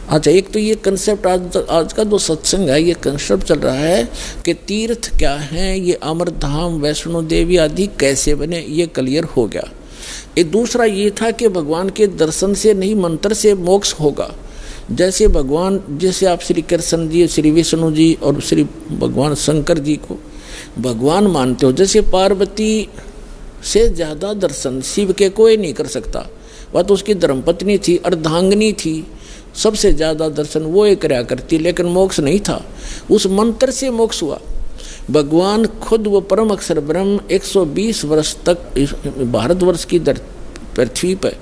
अच्छा, एक तो ये कंसेप्ट आज का जो सत्संग है, ये कंसेप्ट चल रहा है कि तीर्थ क्या है, ये अमरधाम वैष्णो देवी आदि कैसे बने, ये क्लियर हो गया। एक दूसरा ये था कि भगवान के दर्शन से नहीं मंत्र से मोक्ष होगा। जैसे भगवान, जैसे आप श्री कृष्ण जी, श्री विष्णु जी और श्री भगवान शंकर जी को भगवान मानते हो, जैसे पार्वती से ज़्यादा दर्शन शिव के कोई नहीं कर सकता। वह तो उसकी धर्मपत्नी थी, अर्धांगिनी थी, सबसे ज़्यादा दर्शन वो एक कराया करती, लेकिन मोक्ष नहीं था। उस मंत्र से मोक्ष हुआ। भगवान खुद वो परम अक्षर ब्रह्म 120 वर्ष तक भारतवर्ष की पृथ्वी पर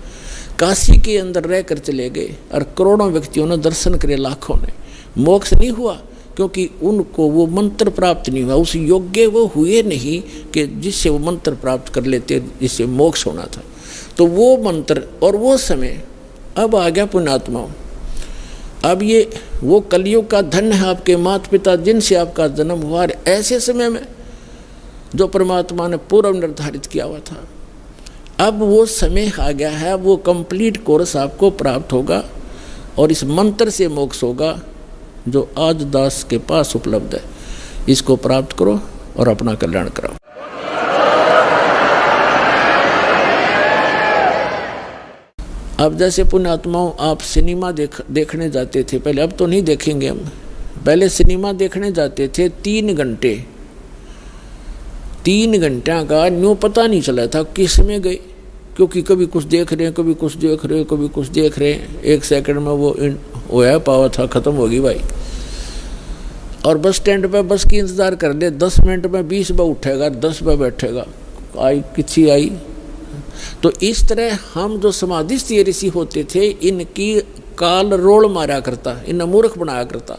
काशी के अंदर रह कर चले गए, और करोड़ों व्यक्तियों ने दर्शन करे, लाखों ने। मोक्ष नहीं हुआ क्योंकि उनको वो मंत्र प्राप्त नहीं हुआ, उस योग्य वो हुए नहीं कि जिससे वो मंत्र प्राप्त कर लेते, जिससे मोक्ष होना था। तो वो मंत्र और वो समय अब आ गया पुण्यात्माओं। अब ये वो कलियुग का धन है आपके माता पिता जिनसे आपका जन्म हुआ, ऐसे समय में जो परमात्मा ने पूर्व निर्धारित किया हुआ था। अब वो समय आ गया है, वो कंप्लीट कोर्स आपको प्राप्त होगा और इस मंत्र से मोक्ष होगा जो आज दास के पास उपलब्ध है। इसको प्राप्त करो और अपना कल्याण कराओ। अब जैसे पुण्यात्माओं, आप सिनेमा देखने जाते थे पहले, अब तो नहीं देखेंगे हम। पहले सिनेमा देखने जाते थे 3 घंटे, 3 घंटा का न्यू पता नहीं चला था किस में गए, क्योंकि कभी कुछ देख रहे हैं, कभी कुछ देख रहे हैं, कभी कुछ देख रहे हैं। 1 सेकंड में वो होया पावा था, ख़त्म होगी भाई। और बस स्टैंड पे बस की इंतज़ार कर ले, 10 मिनट में 20 बार उठेगा, 10 बार बैठेगा, आई किसी आई। तो इस तरह हम जो समाधिस्थ ऋषि होते थे, इनकी काल रोल मारा करता, इन्हें मूर्ख बनाया करता।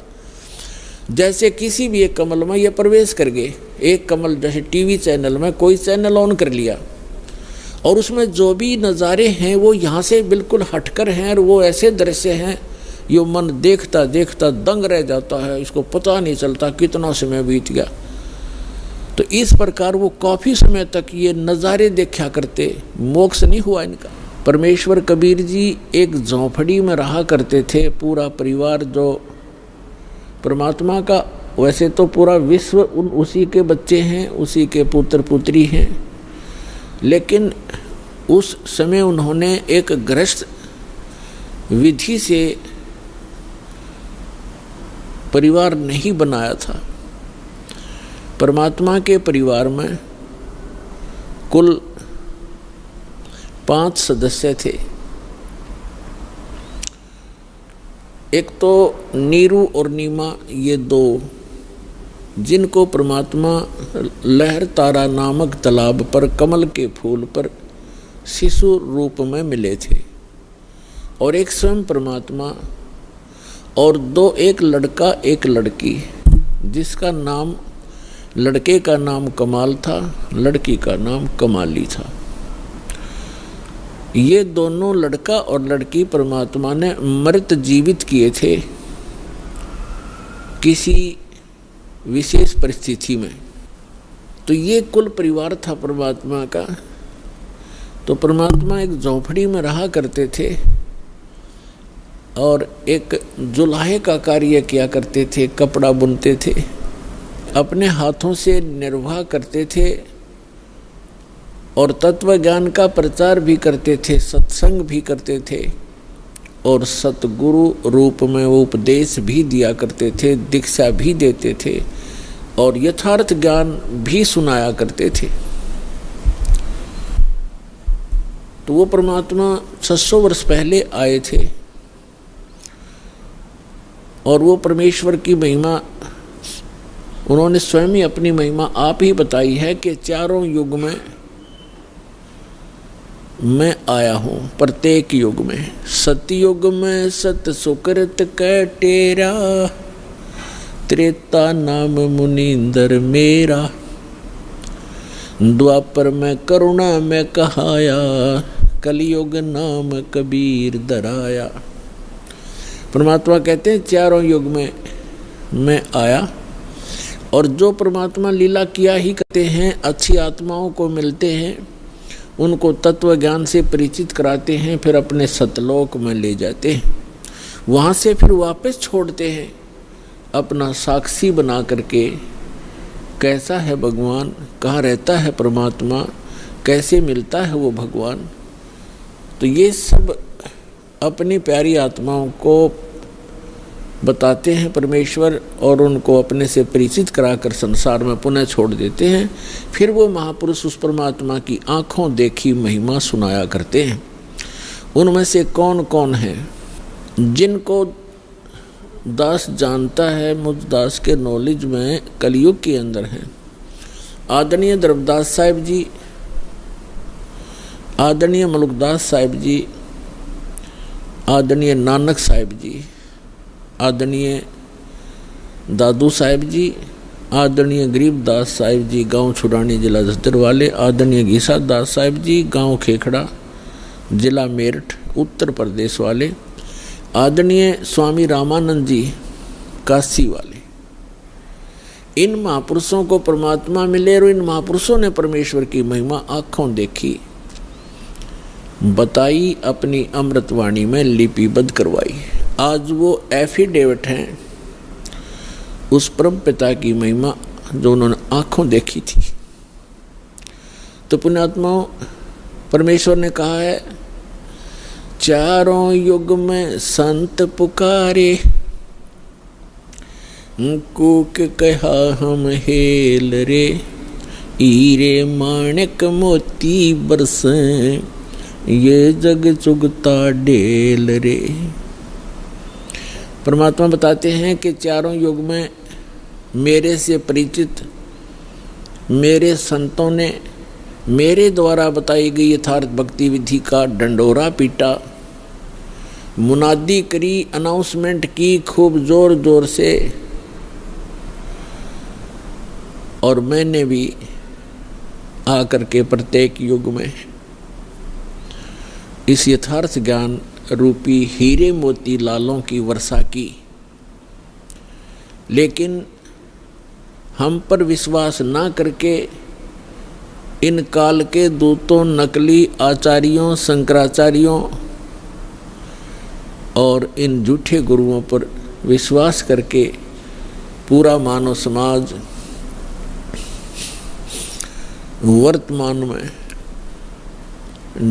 जैसे किसी भी एक कमल में ये प्रवेश कर गए। एक कमल जैसे टीवी चैनल में कोई चैनल ऑन कर लिया और उसमें जो भी नज़ारे हैं वो यहाँ से बिल्कुल हटकर हैं और वो ऐसे दृश्य हैं यो मन देखता देखता दंग रह जाता है, इसको पता नहीं चलता कितना समय बीत गया। तो इस प्रकार वो काफ़ी समय तक ये नज़ारे देखा करते, मोक्ष नहीं हुआ इनका। परमेश्वर कबीर जी एक झोंपड़ी में रहा करते थे, पूरा परिवार जो परमात्मा का, वैसे तो पूरा विश्व उसी के बच्चे हैं, उसी के पुत्र पुत्री हैं, लेकिन उस समय उन्होंने एक गृहस्थ विधि से परिवार नहीं बनाया था। परमात्मा के परिवार में कुल 5 सदस्य थे। एक तो नीरू और नीमा, ये 2 जिनको परमात्मा लहर तारा नामक तालाब पर कमल के फूल पर शिशु रूप में मिले थे, और एक स्वयं परमात्मा, और 2 एक लड़का एक लड़की, जिसका नाम, लड़के का नाम कमाल था, लड़की का नाम कमाली था। ये दोनों लड़का और लड़की परमात्मा ने मृत जीवित किए थे किसी विशेष परिस्थिति में। तो ये कुल परिवार था परमात्मा का। तो परमात्मा एक झोंपड़ी में रहा करते थे और एक जुलाहे का कार्य किया करते थे, कपड़ा बुनते थे, अपने हाथों से निर्वाह करते थे और तत्व ज्ञान का प्रचार भी करते थे, सत्संग भी करते थे और सतगुरु रूप में वो उपदेश भी दिया करते थे, दीक्षा भी देते थे और यथार्थ ज्ञान भी सुनाया करते थे। तो वो परमात्मा 600 वर्ष पहले आए थे और वो परमेश्वर की महिमा उन्होंने स्वयं ही अपनी महिमा आप ही बताई है कि चारों युग में मैं आया हूँ, प्रत्येक युग में। सतयुग में सत सुकृत कै टेरा, त्रेता नाम मुनींदर मेरा, द्वापर में करुणा में कहाया, कलयुग नाम कबीर दराया। परमात्मा कहते हैं चारों युग में मैं आया, और जो परमात्मा लीला किया ही करते हैं, अच्छी आत्माओं को मिलते हैं, उनको तत्व ज्ञान से परिचित कराते हैं, फिर अपने सतलोक में ले जाते हैं, वहाँ से फिर वापस छोड़ते हैं अपना साक्षी बना करके। कैसा है भगवान, कहाँ रहता है परमात्मा, कैसे मिलता है वो भगवान। तो ये सब अपनी प्यारी आत्माओं को बताते हैं परमेश्वर और उनको अपने से परिचित कराकर संसार में पुनः छोड़ देते हैं। फिर वो महापुरुष उस परमात्मा की आँखों देखी महिमा सुनाया करते हैं। उनमें से कौन कौन है जिनको दास जानता है, मुझ दास के नॉलेज में कलयुग के अंदर हैं। आदरणीय द्रवदास साहिब जी, आदरणीय मलुकदास साहिब जी, आदरणीय नानक साहिब जी, आदरणीय दादू साहिब जी, आदरणीय गरीबदास साहिब जी गांव छुड़ानी जिला झज्जर वाले, आदरणीय घीसा दास साहिब जी गांव खेखड़ा जिला मेरठ उत्तर प्रदेश वाले, आदरणीय स्वामी रामानंद जी काशी वाले। इन महापुरुषों को परमात्मा मिले और इन महापुरुषों ने परमेश्वर की महिमा आँखों देखी, बताई, अपनी अमृतवाणी में लिपिबद्ध करवाई। आज वो एफिडेविट हैं उस परम पिता की महिमा जो उन्होंने आँखों देखी थी। तो पुण्यात्माओं, परमेश्वर ने कहा है चारों युग में संत पुकारे, कूक कहा हम हेल रे, हीरे माणिक मोती बरसें, ये जग चुगता डेल रे। परमात्मा बताते हैं कि चारों युग में मेरे से परिचित मेरे संतों ने मेरे द्वारा बताई गई यथार्थ भक्ति विधि का डंडोरा पीटा, मुनादी करी, अनाउंसमेंट की खूब जोर जोर से और मैंने भी आकर के प्रत्येक युग में इस यथार्थ ज्ञान रूपी हीरे मोती लालों की वर्षा की, लेकिन हम पर विश्वास ना करके इन काल के दूतों, नकली आचार्यों, शंकराचार्यों और इन झूठे गुरुओं पर विश्वास करके पूरा मानव समाज वर्तमान में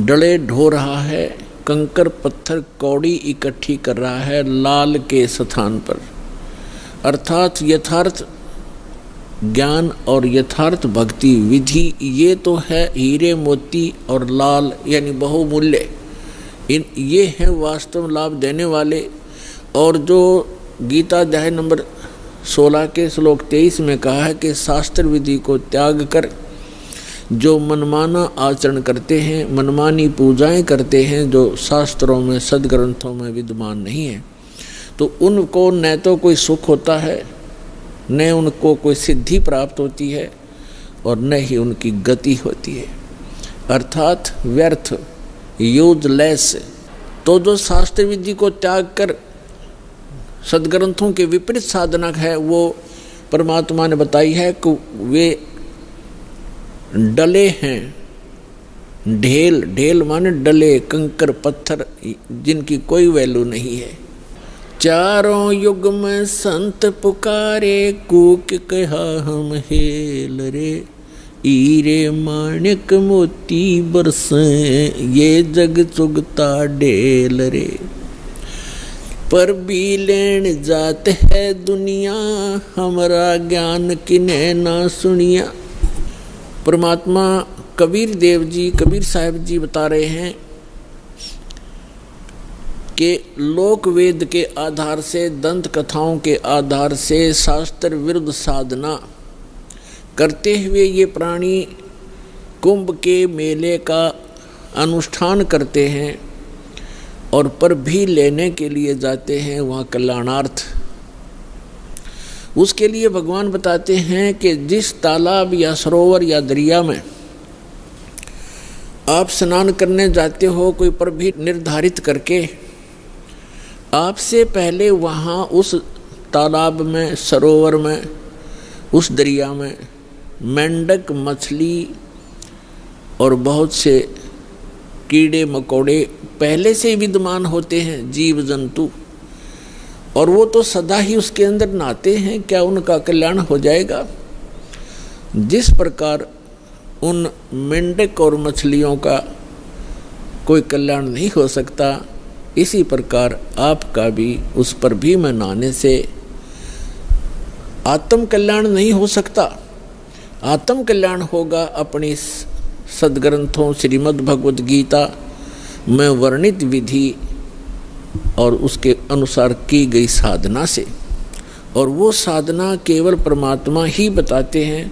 डले ढो रहा है, कंकर पत्थर कौड़ी इकट्ठी कर रहा है लाल के स्थान पर। अर्थात यथार्थ ज्ञान और यथार्थ भक्ति विधि ये तो है हीरे मोती और लाल यानी बहुमूल्य, इन ये हैं वास्तव लाभ देने वाले। और जो गीता अध्याय नंबर 16 के श्लोक 23 में कहा है कि शास्त्र विधि को त्याग कर जो मनमाना आचरण करते हैं, मनमानी पूजाएं करते हैं जो शास्त्रों में सदग्रंथों में विद्यमान नहीं है, तो उनको न तो कोई सुख होता है, न उनको कोई सिद्धि प्राप्त होती है और न ही उनकी गति होती है, अर्थात व्यर्थ, यूजलेस। तो जो शास्त्र विधि को त्याग कर सदग्रंथों के विपरीत साधना है वो परमात्मा ने बताई है कि वे डले हैं, ढेल, ढेल माने डले कंकर पत्थर जिनकी कोई वैल्यू नहीं है। चारों युग में संत पुकारे, कूक कहा हम हेल रे, हीरे माणिक मोती बरसे, ये जग चुगता ढेल रे। पर भी लेन जात है दुनिया, हमारा ज्ञान किने ना सुनिया। परमात्मा कबीर देव जी, कबीर साहब जी बता रहे हैं कि लोक वेद के आधार से, दंत कथाओं के आधार से शास्त्र विरुद्ध साधना करते हुए ये प्राणी कुंभ के मेले का अनुष्ठान करते हैं और पर भी लेने के लिए जाते हैं वहाँ कल्याणार्थ। उसके लिए भगवान बताते हैं कि जिस तालाब या सरोवर या दरिया में आप स्नान करने जाते हो, कोई पर भी निर्धारित करके आपसे पहले वहाँ उस तालाब में, सरोवर में, उस दरिया में मेंढक, मछली और बहुत से कीड़े मकोड़े पहले से विद्यमान होते हैं, जीव जंतु, और वो तो सदा ही उसके अंदर नहाते हैं, क्या उनका कल्याण हो जाएगा? जिस प्रकार उन मेंढक और मछलियों का कोई कल्याण नहीं हो सकता, इसी प्रकार आपका भी उस पर भी में नहाने से आत्म कल्याण नहीं हो सकता। आत्म कल्याण होगा अपनी सदग्रंथों श्रीमद् भगवत गीता में वर्णित विधि और उसके अनुसार की गई साधना से। और वो साधना केवल परमात्मा ही बताते हैं,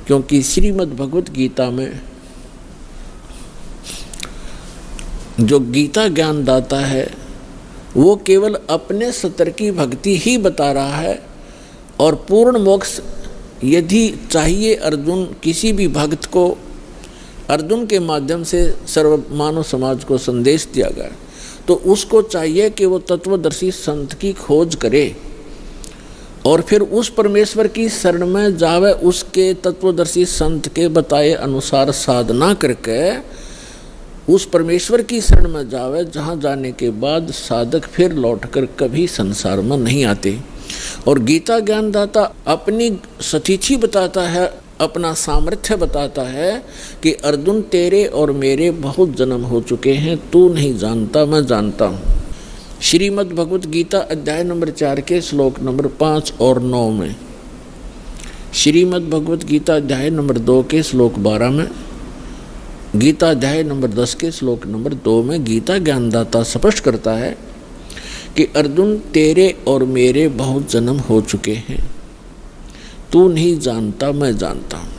क्योंकि श्रीमद् भगवत गीता में जो गीता ज्ञान दाता है वो केवल अपने सतर की भक्ति ही बता रहा है। और पूर्ण मोक्ष यदि चाहिए अर्जुन, किसी भी भक्त को अर्जुन के माध्यम से सर्व मानव समाज को संदेश दिया गया, तो उसको चाहिए कि वो तत्वदर्शी संत की खोज करे और फिर उस परमेश्वर की शरण में जावे, उसके तत्वदर्शी संत के बताए अनुसार साधना करके उस परमेश्वर की शरण में जावे, जहाँ जाने के बाद साधक फिर लौटकर कभी संसार में नहीं आते। और गीता ज्ञानदाता अपनी सतीथि बताता है, अपना सामर्थ्य बताता है कि अर्जुन तेरे और मेरे बहुत जन्म हो चुके हैं, तू नहीं जानता, मैं जानता हूँ। श्रीमद् भगवत गीता अध्याय नंबर 4 के श्लोक नंबर 5 और 9 में, श्रीमद् भगवत गीता अध्याय नंबर 2 के श्लोक 12 में, गीता अध्याय नंबर 10 के श्लोक नंबर 2 में गीता ज्ञानदाता स्पष्ट करता है कि अर्जुन तेरे और मेरे बहुत जन्म हो चुके हैं, तू नहीं जानता, मैं जानता हूँ।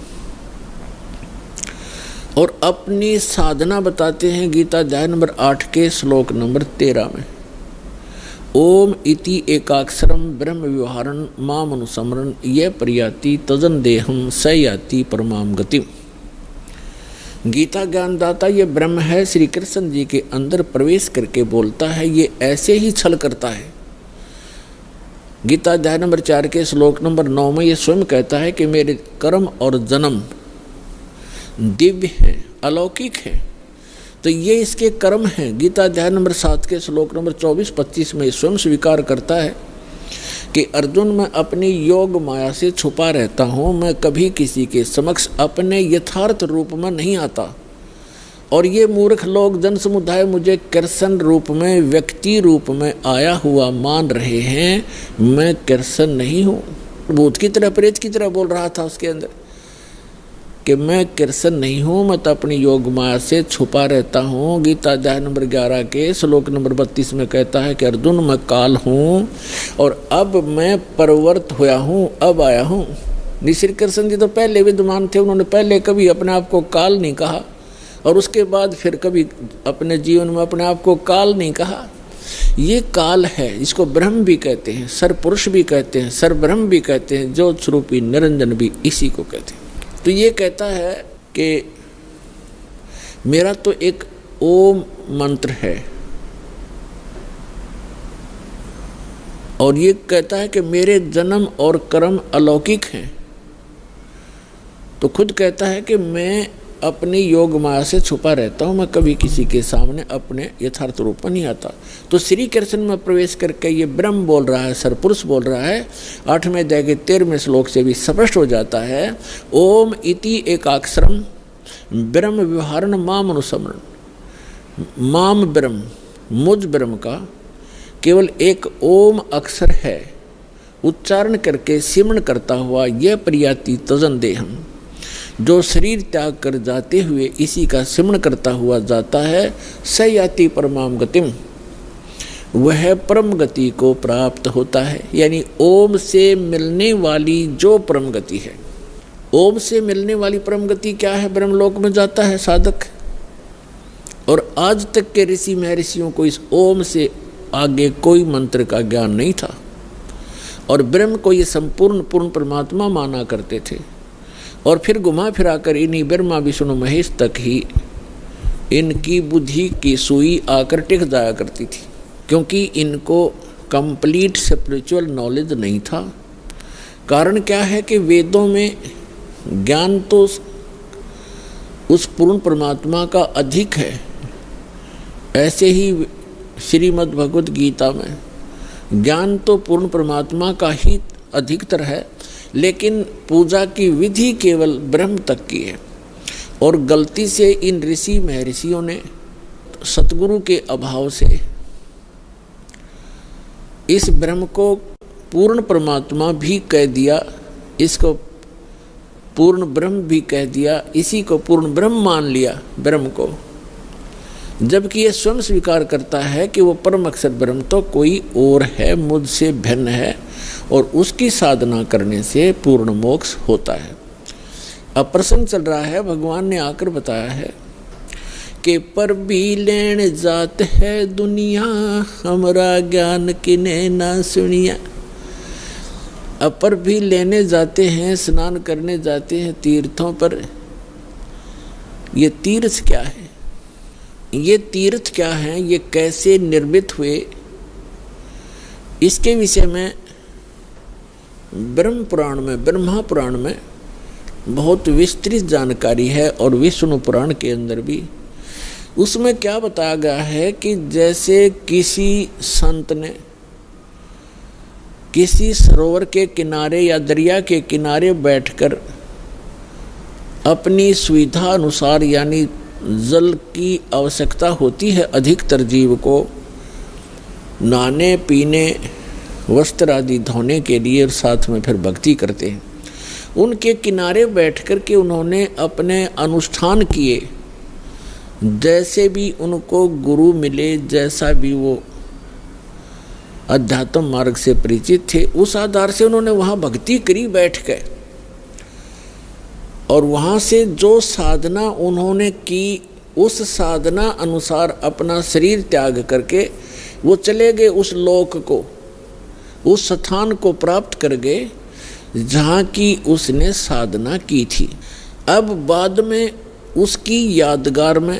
और अपनी साधना बताते हैं गीता अध्याय नंबर 8 के श्लोक नंबर 13 में, ओम इति एकाक्षरम ब्रह्म व्यवहारन माम अनुसमरन ये प्रयाति तजन देहम स याति परमाम गति। गीता ज्ञानदाता ये ब्रह्म है, श्री कृष्ण जी के अंदर प्रवेश करके बोलता है, ये ऐसे ही छल करता है। गीता अध्याय नंबर 4 के श्लोक नंबर 9 में ये स्वयं कहता है कि मेरे कर्म और जन्म दिव्य हैं, अलौकिक हैं। तो ये इसके कर्म हैं। गीता अध्याय नंबर 7 के श्लोक नंबर 24-25 में स्वयं स्वीकार करता है कि अर्जुन, मैं अपनी योग माया से छुपा रहता हूँ, मैं कभी किसी के समक्ष अपने यथार्थ रूप में नहीं आता। और ये मूर्ख लोग जन समुदाय मुझे कृष्ण रूप में, व्यक्ति रूप में आया हुआ मान रहे हैं। मैं कृष्ण नहीं हूँ। भूत की तरह, प्रेत की तरह बोल रहा था उसके अंदर कि मैं कृष्ण नहीं हूँ, मैं तो अपनी योग माया से छुपा रहता हूँ। गीता अध्याय नंबर 11 के श्लोक नंबर 32 में कहता है कि अर्जुन, मैं काल हूँ और अब मैं परवर्त हुआ हूँ, अब आया हूँ। श्री कृष्ण जी तो पहले विद्यमान थे, उन्होंने पहले कभी अपने आप को काल नहीं कहा और उसके बाद फिर कभी अपने जीवन में अपने आप को काल नहीं कहा। ये काल है, इसको ब्रह्म भी कहते हैं, सरपुरुष भी कहते हैं, सरब्रह्म भी कहते हैं, ज्योत स्वरूपी निरंजन भी इसी को कहते हैं। तो ये कहता है कि मेरा तो एक ओम मंत्र है और ये कहता है कि मेरे जन्म और कर्म अलौकिक हैं। तो खुद कहता है कि मैं अपनी योग माया से छुपा रहता हूँ, मैं कभी किसी के सामने अपने यथार्थ रूप में नहीं आता। तो श्री कृष्ण में प्रवेश करके ये ब्रह्म बोल रहा है, सरपुरुष बोल रहा है। 8वें अध्याय के 13वें श्लोक से भी स्पष्ट हो जाता है, ओम इति एकाक्षरम ब्रह्म व्यवहारन माम अनुसमरण। माम ब्रह्म, मुझ ब्रह्म का केवल एक ओम अक्षर है, उच्चारण करके सिमरण करता हुआ यह प्रयाति तजन देहम, जो शरीर त्याग कर जाते हुए इसी का सिमरण करता हुआ जाता है, स याति परमाम गतिम, वह परम गति को प्राप्त होता है। यानी ओम से मिलने वाली जो परम गति है, ओम से मिलने वाली परम गति क्या है? ब्रह्मलोक में जाता है साधक। और आज तक के ऋषि महर्षियों को इस ओम से आगे कोई मंत्र का ज्ञान नहीं था और ब्रह्म को ये संपूर्ण पूर्ण परमात्मा माना करते थे। और फिर घुमा फिरा कर इन्हीं ब्रह्मा विष्णु महेश तक ही इनकी बुद्धि की सुई आकर टिक जाया करती थी, क्योंकि इनको कंप्लीट स्पिरिचुअल नॉलेज नहीं था। कारण क्या है कि वेदों में ज्ञान तो उस पूर्ण परमात्मा का अधिक है, ऐसे ही श्रीमद् भगवद गीता में ज्ञान तो पूर्ण परमात्मा का ही अधिकतर है, लेकिन पूजा की विधि केवल ब्रह्म तक की है। और गलती से इन ऋषि महर्षियों ने सतगुरु के अभाव से इस ब्रह्म को पूर्ण परमात्मा भी कह दिया, इसको पूर्ण ब्रह्म भी कह दिया, इसी को पूर्ण ब्रह्म मान लिया ब्रह्म को, जबकि ये स्वयं स्वीकार करता है कि वो परम अक्षर ब्रह्म तो कोई और है, मुझसे भिन्न है और उसकी साधना करने से पूर्ण मोक्ष होता है। अब प्रसंग चल रहा है, भगवान ने आकर बताया है कि पर भी लेन जात है दुनिया, हमारा ज्ञान किने ना सुनिया। अब पर भी लेने जाते हैं, स्नान करने जाते हैं तीर्थों पर। ये तीर्थ क्या है? ये तीर्थ क्या हैं? ये कैसे निर्मित हुए? इसके विषय में ब्रह्म पुराण में, ब्रह्मा पुराण में बहुत विस्तृत जानकारी है और विष्णु पुराण के अंदर भी। उसमें क्या बताया गया है कि जैसे किसी संत ने किसी सरोवर के किनारे या दरिया के किनारे बैठकर अपनी सुविधा अनुसार, यानी जल की आवश्यकता होती है अधिकतर जीव को नहाने पीने वस्त्र आदि धोने के लिए, और साथ में फिर भक्ति करते हैं, उनके किनारे बैठकर के उन्होंने अपने अनुष्ठान किए। जैसे भी उनको गुरु मिले, जैसा भी वो अध्यात्म मार्ग से परिचित थे, उस आधार से उन्होंने वहाँ भक्ति करी बैठ के। और वहाँ से जो साधना उन्होंने की, उस साधना अनुसार अपना शरीर त्याग करके वो चले गए उस लोक को, उस स्थान को प्राप्त कर गए जहाँ की उसने साधना की थी। अब बाद में उसकी यादगार में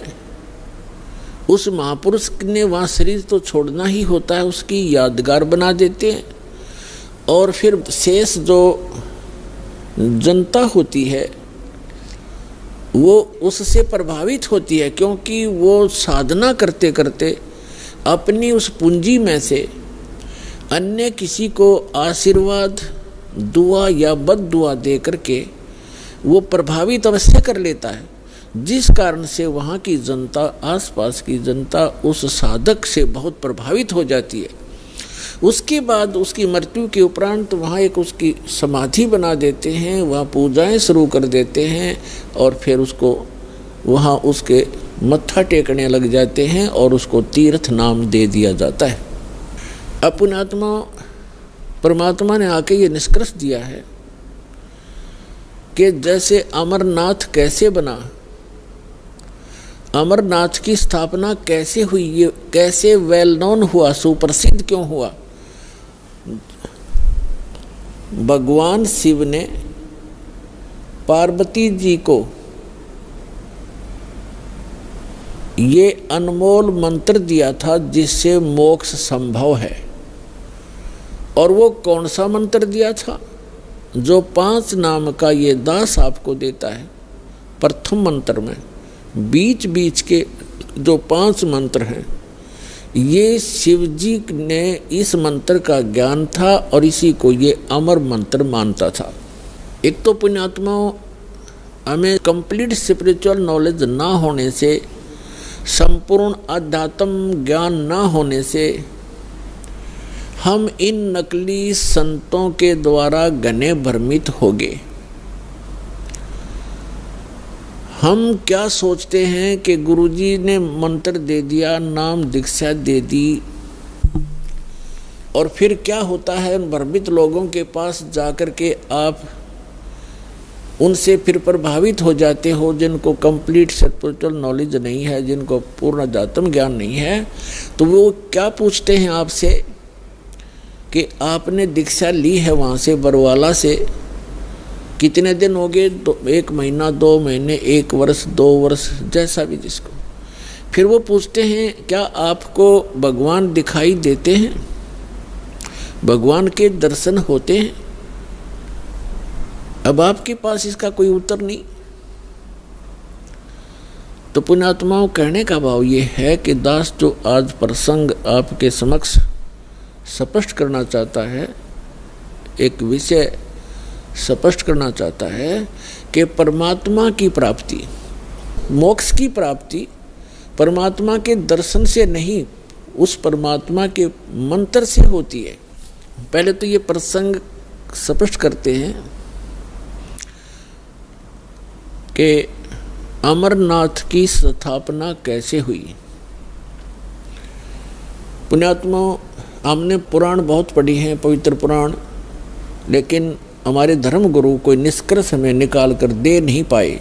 उस महापुरुष ने वहाँ शरीर तो छोड़ना ही होता है, उसकी यादगार बना देते हैं। और फिर शेष जो जनता होती है वो उससे प्रभावित होती है, क्योंकि वो साधना करते करते अपनी उस पूंजी में से अन्य किसी को आशीर्वाद, दुआ या बद दुआ दे करके वो प्रभावित अवश्य कर लेता है, जिस कारण से वहाँ की जनता, आसपास की जनता उस साधक से बहुत प्रभावित हो जाती है। उसके बाद उसकी मृत्यु के उपरांत वहाँ एक उसकी समाधि बना देते हैं, वहाँ पूजाएं शुरू कर देते हैं और फिर उसको वहाँ उसके मत्था टेकने लग जाते हैं और उसको तीर्थ नाम दे दिया जाता है। अपनात्मा परमात्मा ने आके ये निष्कर्ष दिया है कि जैसे अमरनाथ कैसे बना, अमरनाथ की स्थापना कैसे हुई, ये कैसे वेल नोन हुआ, सुप्रसिद्ध क्यों हुआ। भगवान शिव ने पार्वती जी को ये अनमोल मंत्र दिया था जिससे मोक्ष संभव है। और वो कौन सा मंत्र दिया था? जो 5 नाम का ये दास आपको देता है। प्रथम मंत्र में बीच बीच के जो 5 मंत्र हैं, ये शिव जी ने इस मंत्र का ज्ञान था और इसी को ये अमर मंत्र मानता था। एक तो पुण्यात्माओं, हमें कंप्लीट स्पिरिचुअल नॉलेज ना होने से, संपूर्ण अध्यात्म ज्ञान ना होने से हम इन नकली संतों के द्वारा घने भ्रमित हो गए। हम क्या सोचते हैं कि गुरुजी ने मंत्र दे दिया, नाम दीक्षा दे दी, और फिर क्या होता है, उन भ्रमित लोगों के पास जाकर के आप उनसे फिर प्रभावित हो जाते हो, जिनको कंप्लीट स्पिरिचुअल नॉलेज नहीं है, जिनको पूर्ण अध्यात्म ज्ञान नहीं है। तो वो क्या पूछते हैं आपसे कि आपने दीक्षा ली है वहाँ से, बरवाला से, कितने दिन हो गए? 1 महीना, 2 महीने, 1 वर्ष, 2 वर्ष, जैसा भी जिसको। फिर वो पूछते हैं क्या आपको भगवान दिखाई देते हैं, भगवान के दर्शन होते हैं? अब आपके पास इसका कोई उत्तर नहीं। तो पुण्यात्माओं, कहने का भाव ये है कि दास जो आज प्रसंग आपके समक्ष स्पष्ट करना चाहता है, एक विषय स्पष्ट करना चाहता है कि परमात्मा की प्राप्ति, मोक्ष की प्राप्ति परमात्मा के दर्शन से नहीं, उस परमात्मा के मंत्र से होती है। पहले तो ये प्रसंग स्पष्ट करते हैं कि अमरनाथ की स्थापना कैसे हुई। पुण्यात्मा, हमने पुराण बहुत पढ़ी हैं, पवित्र पुराण, लेकिन हमारे धर्म गुरु कोई निष्कर्ष हमें निकाल कर दे नहीं पाए,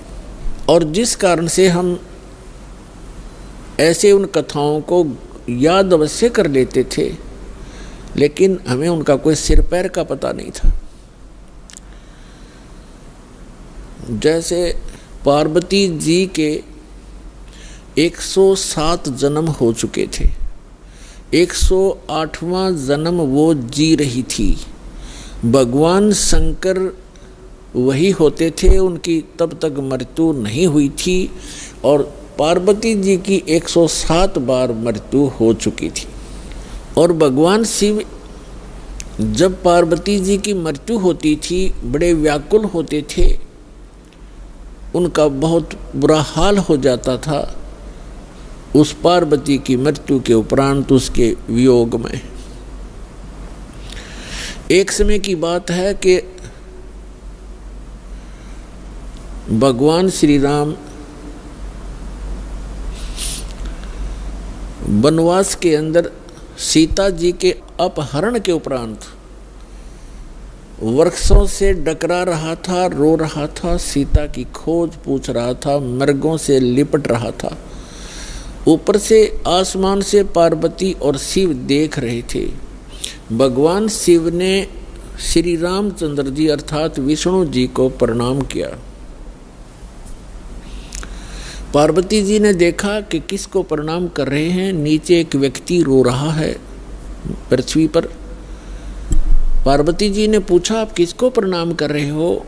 और जिस कारण से हम ऐसे उन कथाओं को याद अवश्य कर लेते थे, लेकिन हमें उनका कोई सिर पैर का पता नहीं था। जैसे पार्वती जी के 107 जन्म हो चुके थे, 108वां जन्म वो जी रही थी। भगवान शंकर वही होते थे, उनकी तब तक मृत्यु नहीं हुई थी, और पार्वती जी की 107 बार मृत्यु हो चुकी थी। और भगवान शिव जब पार्वती जी की मृत्यु होती थी बड़े व्याकुल होते थे, उनका बहुत बुरा हाल हो जाता था उस पार्वती की मृत्यु के उपरांत, उसके वियोग में। एक समय की बात है कि भगवान श्री राम वनवास के अंदर सीता जी के अपहरण के उपरांत वृक्षों से डकरा रहा था, रो रहा था, सीता की खोज पूछ रहा था, मृगों से लिपट रहा था, ऊपर से आसमान से पार्वती और शिव देख रहे थे। भगवान शिव ने श्री रामचंद्र जी अर्थात विष्णु जी को प्रणाम किया। पार्वती जी ने देखा कि किसको प्रणाम कर रहे हैं। नीचे एक व्यक्ति रो रहा है पृथ्वी पर। पार्वती जी ने पूछा, आप किसको प्रणाम कर रहे हो?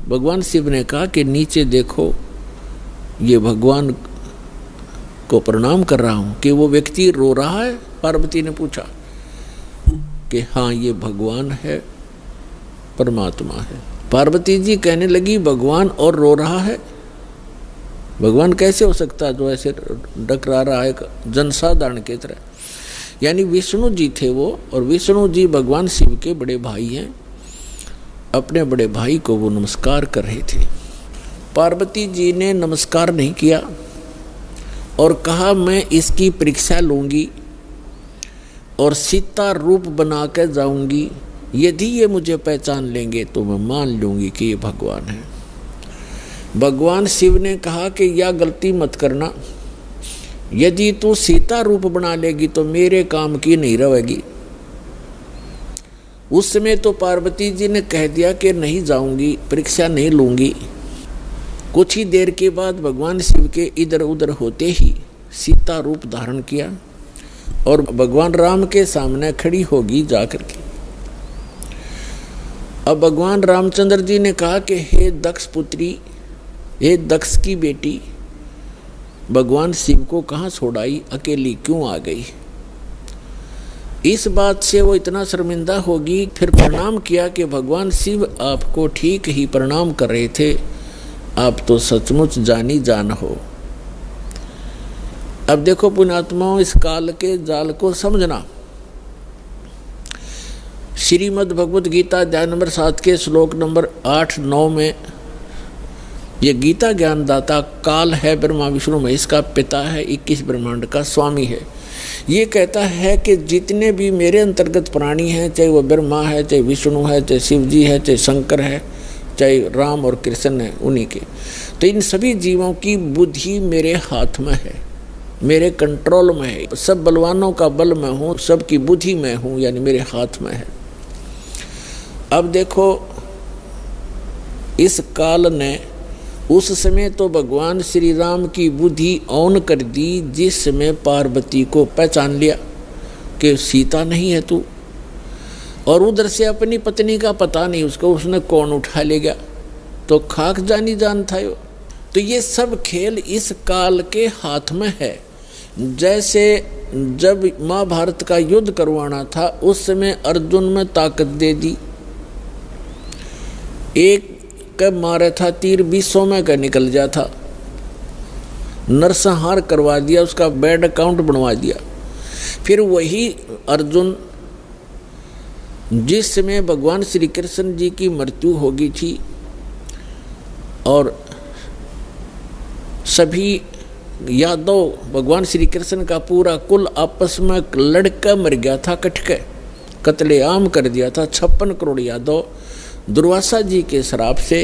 भगवान शिव ने कहा कि नीचे देखो, ये भगवान को प्रणाम कर रहा हूं। कि वो व्यक्ति रो रहा है? पार्वती ने पूछा कि हाँ, ये भगवान है, परमात्मा है। पार्वती जी कहने लगी, भगवान और रो रहा है? भगवान कैसे हो सकता है जो ऐसे डकरा रहा है जनसाधारण की तरह? यानी विष्णु जी थे वो, और विष्णु जी भगवान शिव के बड़े भाई हैं। अपने बड़े भाई को वो नमस्कार कर रहे थे। पार्वती जी ने नमस्कार नहीं किया और कहा, मैं इसकी परीक्षा लूंगी और सीता रूप बना कर जाऊंगी। यदि ये मुझे पहचान लेंगे तो मैं मान लूंगी कि ये भगवान है। भगवान शिव ने कहा कि यह गलती मत करना, यदि तू सीता रूप बना लेगी तो मेरे काम की नहीं रहेगी। उस समय तो पार्वती जी ने कह दिया कि नहीं जाऊंगी, परीक्षा नहीं लूंगी। कुछ ही देर के बाद भगवान शिव के इधर उधर होते ही सीता रूप धारण किया और भगवान राम के सामने खड़ी होगी जाकर के। अब भगवान रामचंद्र जी ने कहा कि हे दक्ष पुत्री, हे दक्ष की बेटी, भगवान शिव को कहाँ छोड़ाई, अकेली क्यों आ गई? इस बात से वो इतना शर्मिंदा होगी। फिर प्रणाम किया कि भगवान शिव आपको ठीक ही प्रणाम कर रहे थे, आप तो सचमुच जानी जान हो। अब देखो पुण्यात्माओं, इस काल के जाल को समझना। श्रीमद् भगवद गीता अध्याय नंबर 7 के श्लोक नंबर 8-9 में ये गीता ज्ञानदाता काल है, ब्रह्मा विष्णु महेश का पिता है, 21 ब्रह्मांड का स्वामी है। ये कहता है कि जितने भी मेरे अंतर्गत प्राणी हैं, चाहे वो ब्रह्मा है, चाहे विष्णु है, चाहे शिव जी है, चाहे शंकर है, चाहे राम और कृष्ण है, उन्हीं के, तो इन सभी जीवों की बुद्धि मेरे हाथ में है, मेरे कंट्रोल में है। सब बलवानों का बल मैं हूँ, सबकी बुद्धि मैं हूँ, यानी मेरे हाथ में है। अब देखो, इस काल ने उस समय तो भगवान श्री राम की बुद्धि ऑन कर दी, जिस समय पार्वती को पहचान लिया कि सीता नहीं है तू, और उधर से अपनी पत्नी का पता नहीं उसको, उसने कौन उठा ले गया, तो खाक जानी जान था यो। तो ये सब खेल इस काल के हाथ में है। जैसे जब महाभारत का युद्ध करवाना था, उस समय अर्जुन में ताकत दे दी, एक कब मारा था तीर 200 में का निकल जा था, नरसंहार करवा दिया, उसका बैड अकाउंट बनवा दिया। फिर वही अर्जुन जिस समय भगवान श्री कृष्ण जी की मृत्यु हो गई थी और सभी यादव भगवान श्री कृष्ण का पूरा कुल आपस में लड़का मर गया था, कटके कत्लेआम कर दिया था। 56 करोड़ यादव दुर्वासा जी के श्राप से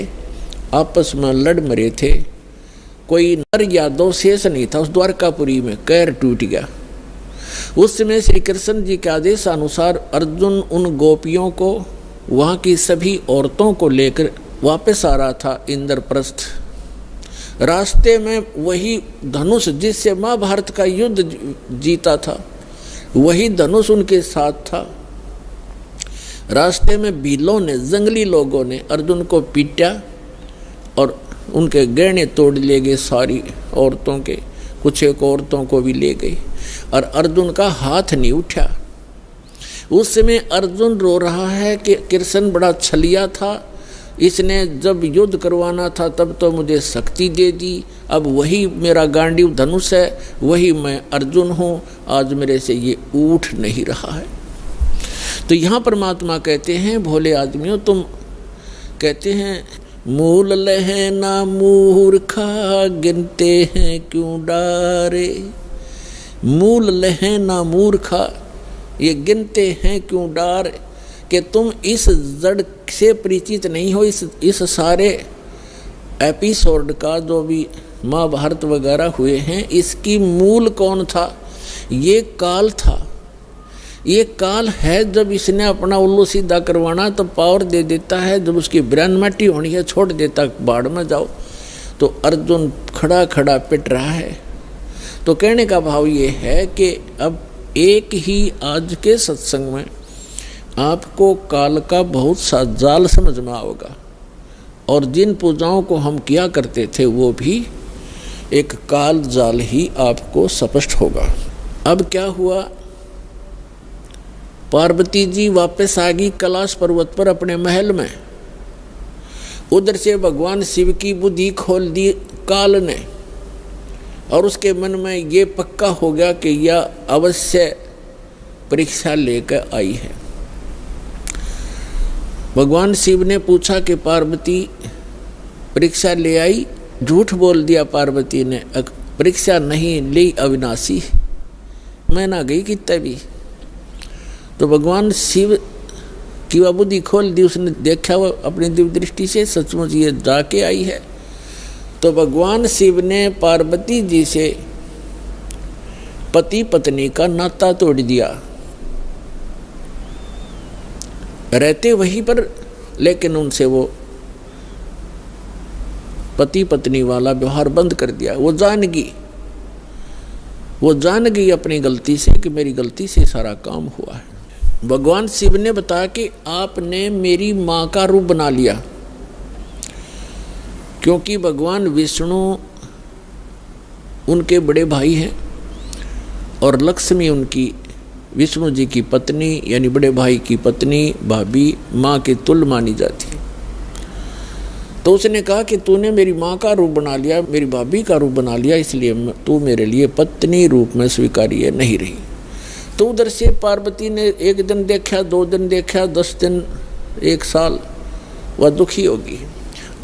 आपस में लड़ मरे थे। कोई नर यादव शेष नहीं था उस द्वारकापुरी में, कैर टूट गया। उस समय श्री कृष्ण जी के आदेश अनुसार अर्जुन उन गोपियों को, वहाँ की सभी औरतों को लेकर वापस आ रहा था इंद्रप्रस्थ। रास्ते में वही धनुष जिससे महाभारत का युद्ध जीता था, वही धनुष उनके साथ था। रास्ते में भीलों ने, जंगली लोगों ने अर्जुन को पीटा और उनके गहने तोड़ ले गए, सारी औरतों के, कुछ एक औरतों को भी ले गई, और अर्जुन का हाथ नहीं उठा। उस समय अर्जुन रो रहा है कि कृष्ण बड़ा छलिया था, इसने जब युद्ध करवाना था तब तो मुझे शक्ति दे दी, अब वही मेरा गांडीव धनुष है, वही मैं अर्जुन हूँ, आज मेरे से ये उठ नहीं रहा है। तो यहाँ परमात्मा कहते हैं, भोले आदमियों तुम कहते हैं मूल लहे ना मूर्खा, गिनते हैं क्यों डारे। मूल लहे ना मूर्खा, ये गिनते हैं क्यों डार, कि तुम इस जड़ से परिचित नहीं हो, इस सारे एपिसोड का जो भी महाभारत वगैरह हुए हैं, इसकी मूल कौन था? ये काल था। ये काल है, जब इसने अपना उल्लू सीधा करवाना तो पावर दे देता है, जब उसकी ब्रह्मटी होनी है छोड़ देता बाढ़ में जाओ। तो अर्जुन खड़ा खड़ा पिट रहा है। तो कहने का भाव ये है कि अब एक ही आज के सत्संग में आपको काल का बहुत सा जाल समझ में आओगा, और जिन पूजाओं को हम किया करते थे वो भी एक काल जाल ही आपको स्पष्ट होगा। अब क्या हुआ, पार्वती जी वापस आ गई कैलाश पर्वत पर अपने महल में। उधर से भगवान शिव की बुद्धि खोल दी काल ने, और उसके मन में ये पक्का हो गया कि यह अवश्य परीक्षा लेकर आई है। भगवान शिव ने पूछा कि पार्वती परीक्षा ले आई? झूठ बोल दिया पार्वती ने, परीक्षा नहीं ली अविनाशी, मैं ना गई कितना भी। तो भगवान शिव की वह बुद्धि खोल दी, उसने देखा वो अपनी दिव्य दृष्टि से सचमुच ये जाके आई है। तो भगवान शिव ने पार्वती जी से पति पत्नी का नाता तोड़ दिया, रहते वहीं पर, लेकिन उनसे वो पति पत्नी वाला व्यवहार बंद कर दिया। वो जान गई अपनी गलती से कि मेरी गलती से सारा काम हुआ है। भगवान शिव ने बताया कि आपने मेरी माँ का रूप बना लिया, क्योंकि भगवान विष्णु उनके बड़े भाई हैं और लक्ष्मी उनकी विष्णु जी की पत्नी यानी बड़े भाई की पत्नी भाभी माँ के तुल्य मानी जाती है। तो उसने कहा कि तूने मेरी माँ का रूप बना लिया, मेरी भाभी का रूप बना लिया, इसलिए तू मेरे लिए पत्नी रूप में स्वीकार्य नहीं रही। तो उधर से पार्वती ने एक दिन देखा, 2 दिन देखा, 10 दिन, 1 साल, वह दुखी होगी।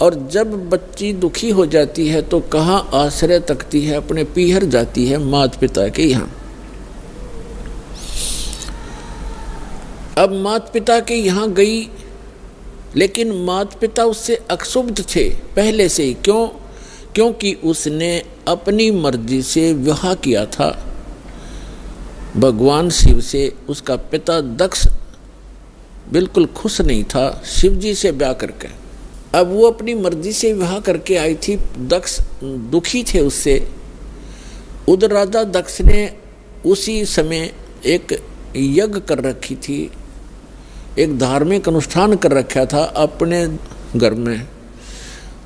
और जब बच्ची दुखी हो जाती है तो कहाँ आश्रय तकती है, अपने पीहर जाती है माता पिता के यहाँ। अब माता पिता के यहाँ गई, लेकिन माता पिता उससे अक्षुब्ध थे पहले से ही। क्यों? क्योंकि उसने अपनी मर्जी से विवाह किया था भगवान शिव से। उसका पिता दक्ष बिल्कुल खुश नहीं था शिव जी से ब्याह करके। अब वो अपनी मर्जी से विवाह करके आई थी, दक्ष दुखी थे उससे। उधर राजा दक्ष ने उसी समय एक यज्ञ कर रखी थी, एक धार्मिक अनुष्ठान कर रखा था अपने घर में।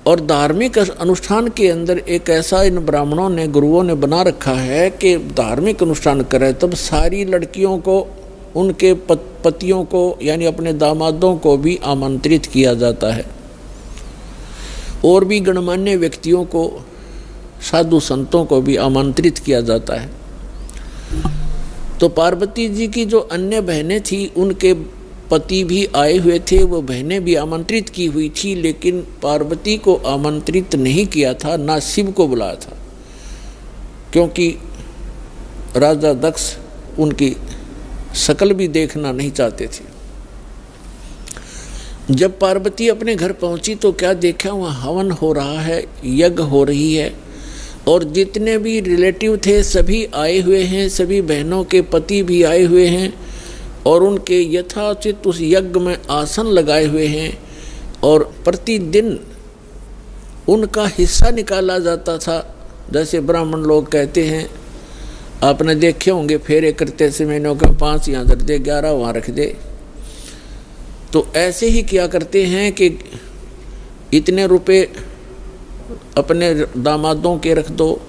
और धार्मिक अनुष्ठान के अंदर एक ऐसा इन ब्राह्मणों ने, गुरुओं ने बना रखा है कि धार्मिक अनुष्ठान करे तब सारी लड़कियों को, उनके पतियों को यानी अपने दामादों को भी आमंत्रित किया जाता है, और भी गणमान्य व्यक्तियों को, साधु संतों को भी आमंत्रित किया जाता है। तो पार्वती जी की जो अन्य बहनें थी उनके पति भी आए हुए थे, वो बहनें भी आमंत्रित की हुई थी, लेकिन पार्वती को आमंत्रित नहीं किया था, ना शिव को बुलाया था, क्योंकि राजा दक्ष उनकी शक्ल भी देखना नहीं चाहते थे। जब पार्वती अपने घर पहुंची तो क्या देखा, वहाँ हवन हो रहा है, यज्ञ हो रही है, और जितने भी रिलेटिव थे सभी आए हुए हैं, सभी बहनों के पति भी आए हुए हैं, और उनके यथाचित उस यज्ञ में आसन लगाए हुए हैं, और प्रतिदिन उनका हिस्सा निकाला जाता था। जैसे ब्राह्मण लोग कहते हैं, आपने देखे होंगे फेरे करते समय के 5 यहाँ रख दे, 11 वहाँ रख दे। तो ऐसे ही किया करते हैं कि इतने रुपए अपने दामादों के रख दो।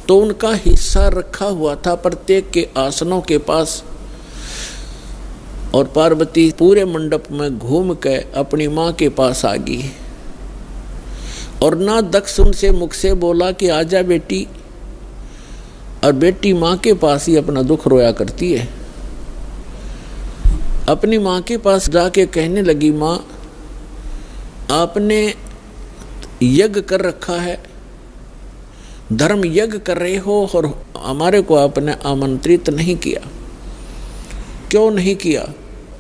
तो उनका हिस्सा रखा हुआ था प्रत्येक के आसनों के पास। और पार्वती पूरे मंडप में घूम के अपनी माँ के पास आ गई, और ना दक्ष उनसे मुख से बोला कि आजा बेटी, और बेटी माँ के पास ही अपना दुख रोया करती है। अपनी माँ के पास जाके कहने लगी, माँ आपने यज्ञ कर रखा है, धर्म यज्ञ कर रहे हो, और हमारे को आपने आमंत्रित नहीं किया। क्यों नहीं किया?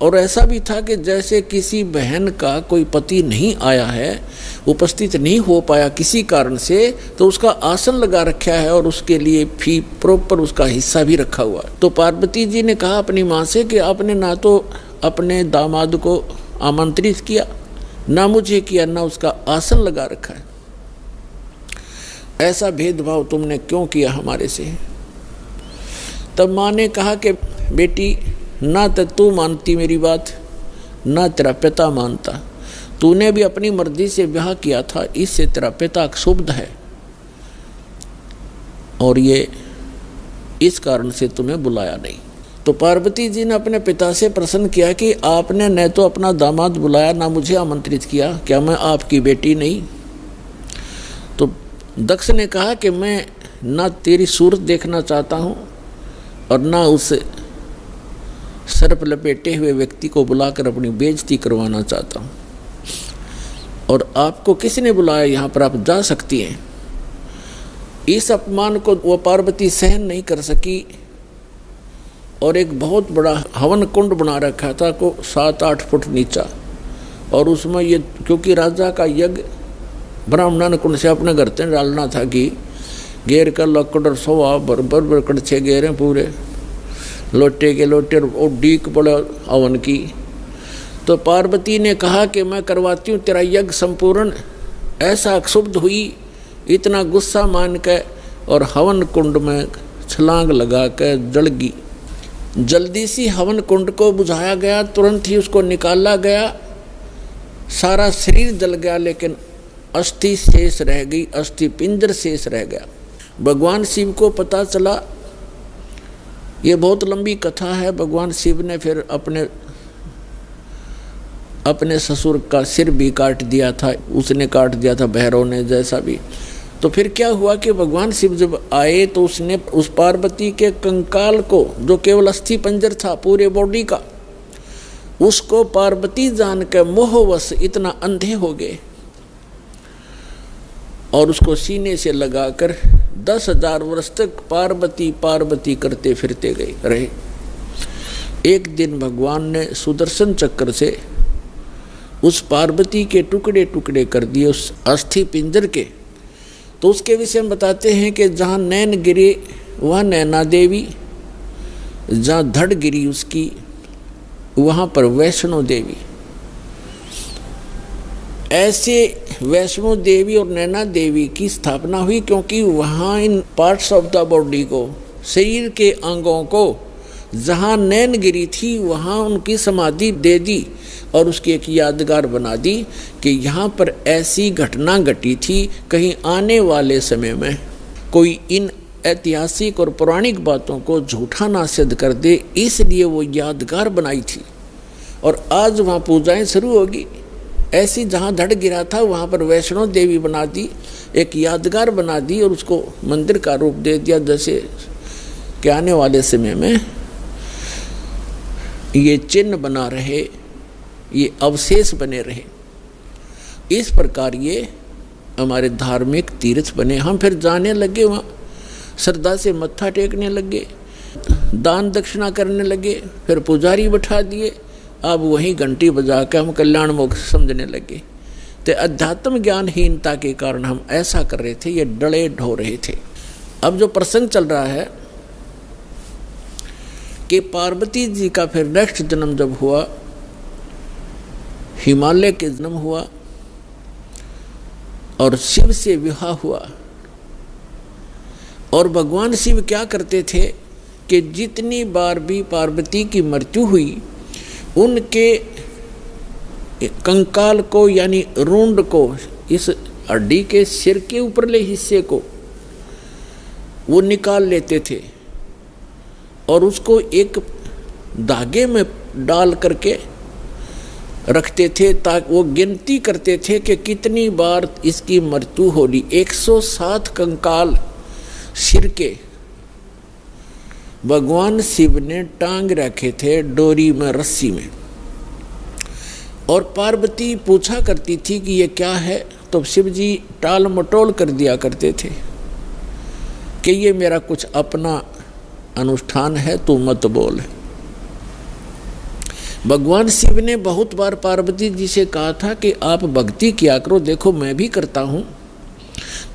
और ऐसा भी था कि जैसे किसी बहन का कोई पति नहीं आया है, उपस्थित नहीं हो पाया किसी कारण से, तो उसका आसन लगा रखा है और उसके लिए फी प्रॉपर उसका हिस्सा भी रखा हुआ है। तो पार्वती जी ने कहा अपनी माँ से कि आपने ना तो अपने दामाद को आमंत्रित किया, ना मुझे किया, ना उसका आसन लगा रखा है, ऐसा भेदभाव तुमने क्यों किया हमारे से। तब माँ ने कहा कि बेटी, ना तो तू मानती मेरी बात, ना तेरा पिता मानता, तूने भी अपनी मर्जी से ब्याह किया था, इससे तेरा पिता क्षुब्ध है और ये इस कारण से तुम्हें बुलाया नहीं। तो पार्वती जी ने अपने पिता से प्रश्न किया कि आपने न तो अपना दामाद बुलाया, ना मुझे आमंत्रित किया, क्या मैं आपकी बेटी नहीं? तो दक्ष ने कहा कि मैं ना तेरी सूरत देखना चाहता हूँ और ना उस सर्प लपेटे हुए व्यक्ति को बुलाकर अपनी बेइज्जती करवाना चाहता हूँ, और आपको किसने बुलाया यहाँ पर, आप जा सकती हैं। इस अपमान को वो पार्वती सहन नहीं कर सकी और एक बहुत बड़ा हवन कुंड बना रखा था को 7-8 फुट नीचा, और उसमें ये क्योंकि राजा का यज्ञ ब्राह्मण कुंड से अपने घर से डालना था कि घेर कर लकड़ और सोआ बरबर कड़छे घेरे पूरे लोटे के लोटे और डीक पड़े हवन की। तो पार्वती ने कहा कि मैं करवाती हूँ तेरा यज्ञ संपूर्ण। ऐसा क्षुब्ध हुई, इतना गुस्सा मान के, और हवन कुंड में छलांग लगा के जल गई। जल्दी सी हवन कुंड को बुझाया गया, तुरंत ही उसको निकाला गया, सारा शरीर जल गया, लेकिन अस्थि शेष रह गई, अस्थि पिंजर शेष रह गया। भगवान शिव को पता चला, ये बहुत लंबी कथा है। भगवान शिव ने फिर अपने ससुर का सिर भी काट दिया था, उसने काट दिया था भैरव ने, जैसा भी। तो फिर क्या हुआ कि भगवान शिव जब आए तो उसने उस पार्वती के कंकाल को, जो केवल अस्थि पंजर था पूरे बॉडी का, उसको पार्वती जान के मोहवश इतना अंधे हो गए और उसको सीने से लगाकर 10,000 वर्ष तक पार्वती पार्वती करते फिरते गए रहे। एक दिन भगवान ने सुदर्शन चक्र से उस पार्वती के टुकड़े टुकड़े कर दिए उस अस्थि पिंजर के। तो उसके विषय में बताते हैं कि जहाँ नैन गिरे वहाँ नैना देवी, जहाँ धड़ गिरी उसकी वहाँ पर वैष्णो देवी। ऐसे वैष्णो देवी और नैना देवी की स्थापना हुई क्योंकि वहाँ इन पार्ट्स ऑफ द बॉडी को, शरीर के अंगों को, जहाँ नैन गिरी थी वहाँ उनकी समाधि दे दी और उसकी एक यादगार बना दी कि यहाँ पर ऐसी घटना घटी थी, कहीं आने वाले समय में कोई इन ऐतिहासिक और पौराणिक बातों को झूठा ना सिद्ध कर दे, इसलिए वो यादगार बनाई थी। और आज वहाँ पूजाएं शुरू होगी। ऐसी जहाँ धड़ गिरा था वहाँ पर वैष्णो देवी बना दी, एक यादगार बना दी और उसको मंदिर का रूप दे दिया, जैसे कि आने वाले समय में ये चिन्ह बना रहे, ये अवशेष बने रहे। इस प्रकार ये हमारे धार्मिक तीर्थ बने। हम फिर जाने लगे, वहाँ श्रद्धा से मत्था टेकने लगे, दान दक्षिणा करने लगे, फिर पुजारी बैठा दिए, अब वहीं घंटी बजा के हम कल्याण मोक्ष समझने लगे। तो अध्यात्म ज्ञानहीनता के कारण हम ऐसा कर रहे थे, ये डले ढो रहे थे। अब जो प्रसंग चल रहा है कि पार्वती जी का फिर नेक्स्ट जन्म जब हुआ, हिमालय के जन्म हुआ और शिव से विवाह हुआ। और भगवान शिव क्या करते थे कि जितनी बार भी पार्वती की मृत्यु हुई, उनके कंकाल को यानी रूंड को, इस हड्डी के सिर के ऊपरले हिस्से को वो निकाल लेते थे और उसको एक धागे में डाल करके रखते थे, ताकि वो गिनती करते थे कि कितनी बार इसकी मृत्यु होगी। 107 कंकाल सिर के भगवान शिव ने टांग रखे थे डोरी में, रस्सी में। और पार्वती पूछा करती थी कि ये क्या है, तो शिव जी टाल मटोल कर दिया करते थे कि ये मेरा कुछ अपना अनुष्ठान है, तू मत बोल। भगवान शिव ने बहुत बार पार्वती जी से कहा था कि आप भक्ति किया करो, देखो मैं भी करता हूँ।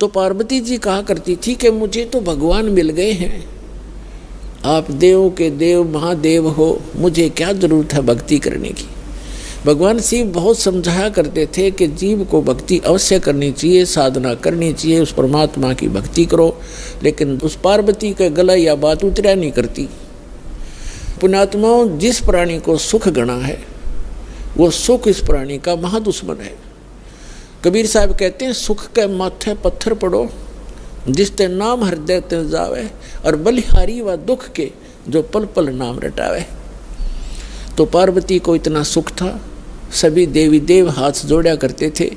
तो पार्वती जी कहा करती थी कि मुझे तो भगवान मिल गए हैं, आप देवों के देव महादेव हो, मुझे क्या जरूरत है भक्ति करने की। भगवान शिव बहुत समझाया करते थे कि जीव को भक्ति अवश्य करनी चाहिए, साधना करनी चाहिए, उस परमात्मा की भक्ति करो। लेकिन उस पार्वती का गला या बात उतरा नहीं करती। पुण्यात्माओं, जिस प्राणी को सुख गणा है वो सुख इस प्राणी का महादुश्मन है। कबीर साहब कहते हैं, सुख के माथे पत्थर पड़ो जिस ते नाम हृदय ते जावे, और बलिहारी व दुख के जो पल पल नाम रटावे। तो पार्वती को इतना सुख था, सभी देवी देव हाथ जोड़ा करते थे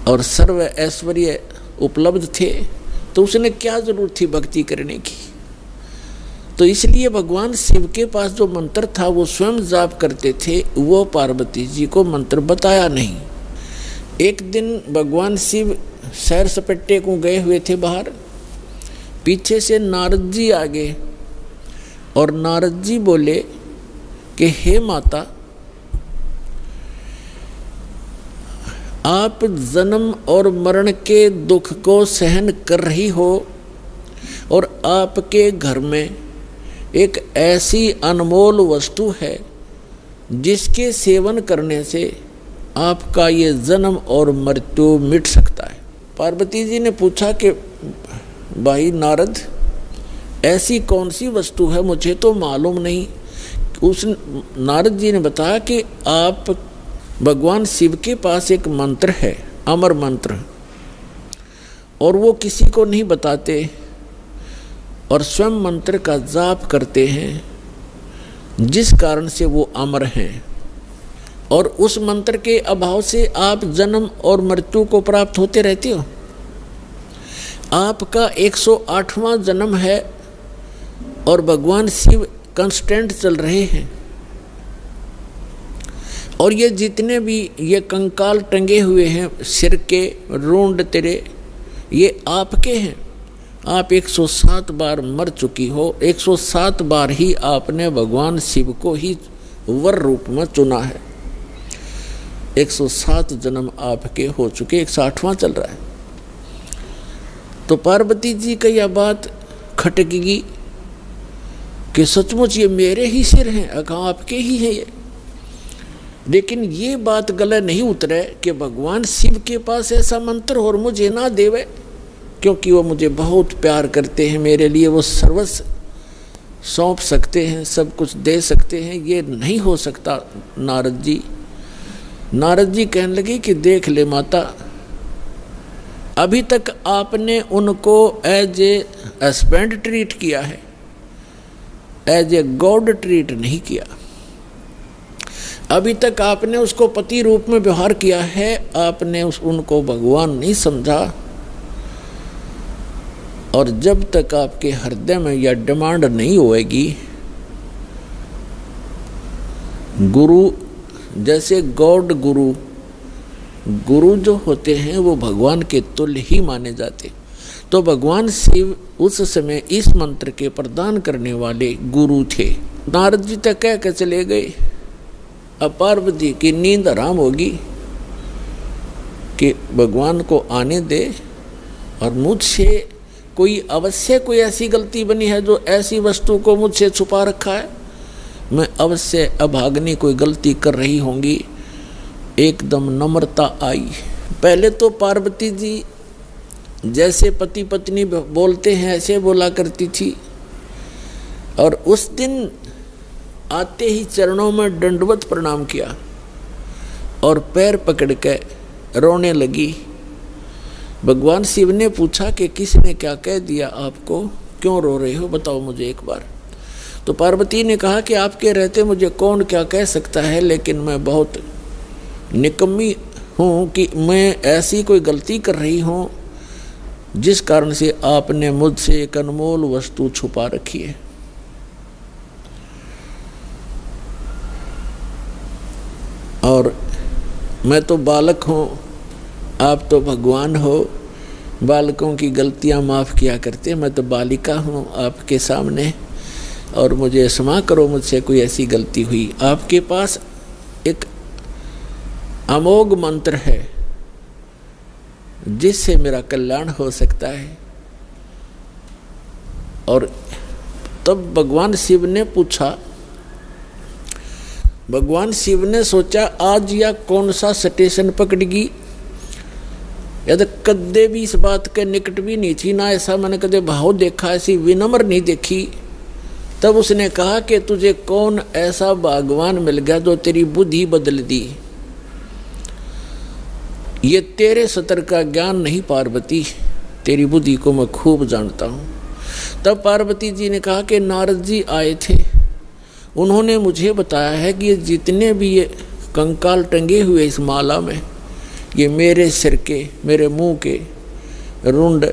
और सर्व ऐश्वर्य उपलब्ध थे, तो उसने क्या जरूरत थी भक्ति करने की। तो इसलिए भगवान शिव के पास जो मंत्र था वो स्वयं जाप करते थे, वो पार्वती जी को मंत्र बताया नहीं। एक दिन भगवान शिव सैर सपट्टे को गए हुए थे बाहर, पीछे से नारद जी आ गए और नारद जी बोले कि हे माता, आप जन्म और मरण के दुख को सहन कर रही हो और आपके घर में एक ऐसी अनमोल वस्तु है जिसके सेवन करने से आपका ये जन्म और मृत्यु मिट सकता है। पार्वती जी ने पूछा कि भाई नारद, ऐसी कौन सी वस्तु है, मुझे तो मालूम नहीं। उस नारद जी ने बताया कि आप भगवान शिव के पास एक मंत्र है, अमर मंत्र, और वो किसी को नहीं बताते और स्वयं मंत्र का जाप करते हैं, जिस कारण से वो अमर हैं। और उस मंत्र के अभाव से आप जन्म और मृत्यु को प्राप्त होते रहते हो। आपका 108वां जन्म है और भगवान शिव कांस्टेंट चल रहे हैं, और ये जितने भी ये कंकाल टंगे हुए हैं सिर के रूंड तेरे, ये आपके हैं। आप 107 बार मर चुकी हो, 107 बार ही आपने भगवान शिव को ही वर रूप में चुना है। 107 जन्म आपके हो चुके, 108वां चल रहा है। तो पार्वती जी का यह बात खटकेगी कि सचमुच ये मेरे ही सिर हैं, अगर आपके ही हैं ये। लेकिन ये बात गले नहीं उतरे कि भगवान शिव के पास ऐसा मंत्र और मुझे ना देवे, क्योंकि वो मुझे बहुत प्यार करते हैं, मेरे लिए वो सर्वस्व सौंप सकते हैं, सब कुछ दे सकते हैं। ये नहीं हो सकता नारद जी। नारद जी कहने लगे कि देख ले माता, अभी तक आपने उनको एज ए हस्बैंड ट्रीट किया है, एज ए गॉड ट्रीट नहीं किया। अभी तक आपने उसको पति रूप में व्यवहार किया है, आपने उनको भगवान नहीं समझा। और जब तक आपके हृदय में यह डिमांड नहीं होएगी, गुरु जैसे गॉड गुरु जो होते हैं वो भगवान के तुल्य ही माने जाते। तो भगवान शिव उस समय इस मंत्र के प्रदान करने वाले गुरु थे। नारद जी तक कह के चले गए। अब पार्वती की नींद हराम होगी कि भगवान को आने दे, और मुझसे कोई अवश्य कोई ऐसी गलती बनी है जो ऐसी वस्तु को मुझसे छुपा रखा है, मैं अवश्य अभाग्नि कोई गलती कर रही होंगी। एकदम नम्रता आई। पहले तो पार्वती जी जैसे पति पत्नी बोलते हैं ऐसे बोला करती थी, और उस दिन आते ही चरणों में दंडवत प्रणाम किया और पैर पकड़ के रोने लगी। भगवान शिव ने पूछा कि किसने क्या कह दिया आपको, क्यों रो रहे हो, बताओ मुझे एक बार। तो पार्वती ने कहा कि आपके रहते मुझे कौन क्या कह सकता है, लेकिन मैं बहुत निकम्मी हूँ कि मैं ऐसी कोई गलती कर रही हूँ जिस कारण से आपने मुझसे एक अनमोल वस्तु छुपा रखी है। और मैं तो बालक हूँ, आप तो भगवान हो, बालकों की गलतियाँ माफ़ किया करते, मैं तो बालिका हूँ आपके सामने। और मुझे क्षमा करो, मुझसे कोई ऐसी गलती हुई। आपके पास एक अमोघ मंत्र है जिससे मेरा कल्याण हो सकता है। और तब भगवान शिव ने पूछा, भगवान शिव ने सोचा आज या कौन सा स्टेशन पकड़ेगी, या तो कदे भी इस बात के निकट भी नहीं थी, ना ऐसा मैंने कदे भाव देखा, ऐसी विनम्र नहीं देखी। तब उसने कहा कि तुझे कौन ऐसा भगवान मिल गया जो तेरी बुद्धि बदल दी। ये तेरे सतर का ज्ञान नहीं पार्वती, तेरी बुद्धि को मैं खूब जानता हूँ। तब पार्वती जी ने कहा कि नारद जी आए थे, उन्होंने मुझे बताया है कि ये जितने भी ये कंकाल टंगे हुए इस माला में, ये मेरे सिर के, मेरे मुंह के रुंड,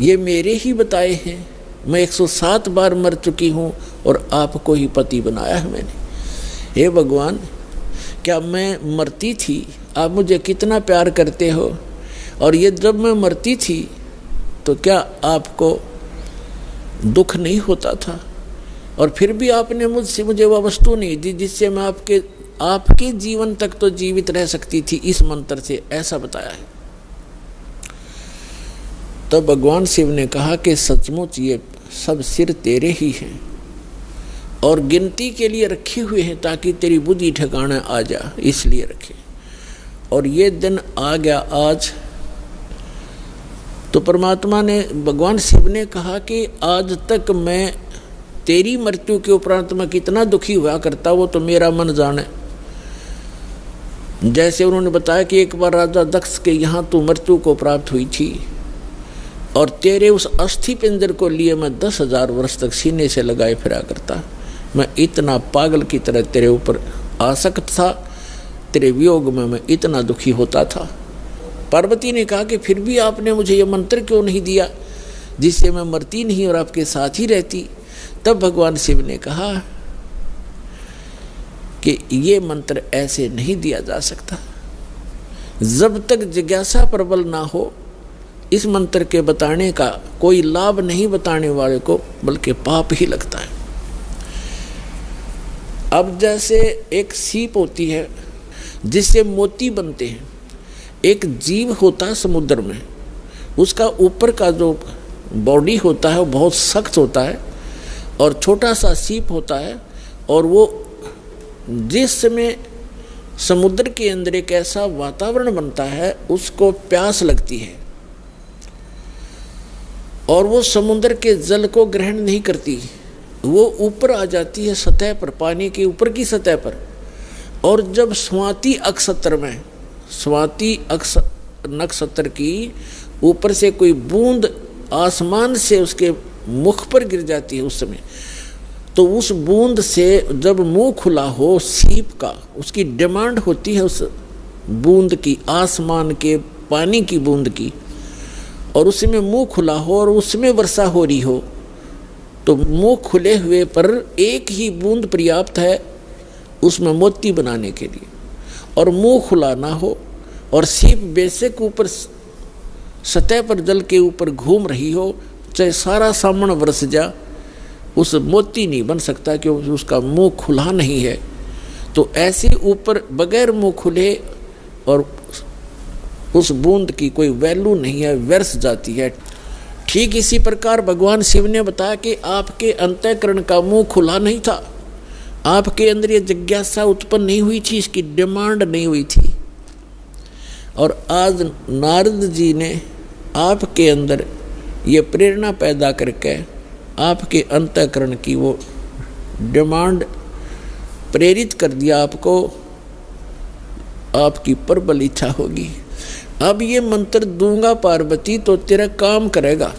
ये मेरे ही बताए हैं। मैं 107 बार मर चुकी हूँ और आपको ही पति बनाया है मैंने। हे भगवान, क्या मैं मरती थी आप मुझे कितना प्यार करते हो, और ये जब मैं मरती थी तो क्या आपको दुख नहीं होता था, और फिर भी आपने मुझे वह वस्तु नहीं दी जिससे मैं आपके जीवन तक तो जीवित रह सकती थी इस मंत्र से, ऐसा बताया है। तो भगवान शिव ने कहा कि सचमुच ये सब सिर तेरे ही हैं और गिनती के लिए रखे हुए हैं ताकि तेरी बुद्धि ठिकाना आ जा, इसलिए रखे। और ये दिन आ गया आज। तो परमात्मा ने, भगवान शिव ने कहा कि आज तक मैं तेरी मृत्यु के उपरांत मैं कितना दुखी हुआ करता, वो तो मेरा मन जाने। जैसे उन्होंने बताया कि एक बार राजा दक्ष के यहाँ तू मृत्यु को प्राप्त हुई थी और तेरे उस अस्थि पिंजर को लिए मैं 10,000 वर्ष तक सीने से लगाए फिरा करता। मैं इतना पागल की तरह तेरे ऊपर आसक्त था, तेरे वियोग में मैं इतना दुखी होता था। पार्वती ने कहा कि फिर भी आपने मुझे ये मंत्र क्यों नहीं दिया जिससे मैं मरती नहीं और आपके साथ ही रहती। तब भगवान शिव ने कहा कि ये मंत्र ऐसे नहीं दिया जा सकता, जब तक जिज्ञासा प्रबल ना हो इस मंत्र के बताने का कोई लाभ नहीं बताने वाले को, बल्कि पाप ही लगता है। अब जैसे एक सीप होती है जिससे मोती बनते हैं, एक जीव होता है समुद्र में, उसका ऊपर का जो बॉडी होता है वो बहुत सख्त होता है और छोटा सा सीप होता है, और वो जिस समय समुद्र के अंदर एक ऐसा वातावरण बनता है उसको प्यास लगती है और वो समुद्र के जल को ग्रहण नहीं करती, वो ऊपर आ जाती है सतह पर, पानी के ऊपर की सतह पर। और जब स्वाति नक्षत्र की ऊपर से कोई बूंद आसमान से उसके मुख पर गिर जाती है उस समय, तो उस बूंद से जब मुंह खुला हो सीप का, उसकी डिमांड होती है उस बूंद की, आसमान के पानी की बूंद की, और उसमें मुंह खुला हो और उसमें वर्षा हो रही हो, तो मुंह खुले हुए पर एक ही बूंद पर्याप्त है उसमें मोती बनाने के लिए। और मुंह खुला ना हो और सीप बेशक ऊपर सतह पर जल के ऊपर घूम रही हो, चाहे सारा सामन बरस जा, उस मोती नहीं बन सकता क्योंकि उसका मुंह खुला नहीं है। तो ऐसे ऊपर बगैर मुंह खुले और उस बूंद की कोई वैल्यू नहीं है, व्यर्थ जाती है। ठीक इसी प्रकार भगवान शिव ने बताया कि आपके अंतःकरण का मुंह खुला नहीं था, आपके अंदर ये जिज्ञासा उत्पन्न नहीं हुई थी, इसकी डिमांड नहीं हुई थी। और आज नारद जी ने आपके अंदर ये प्रेरणा पैदा करके आपके अंतःकरण की वो डिमांड प्रेरित कर दिया, आपको आपकी प्रबल इच्छा होगी। अब ये मंत्र दूंगा पार्वती तो तेरा काम करेगा।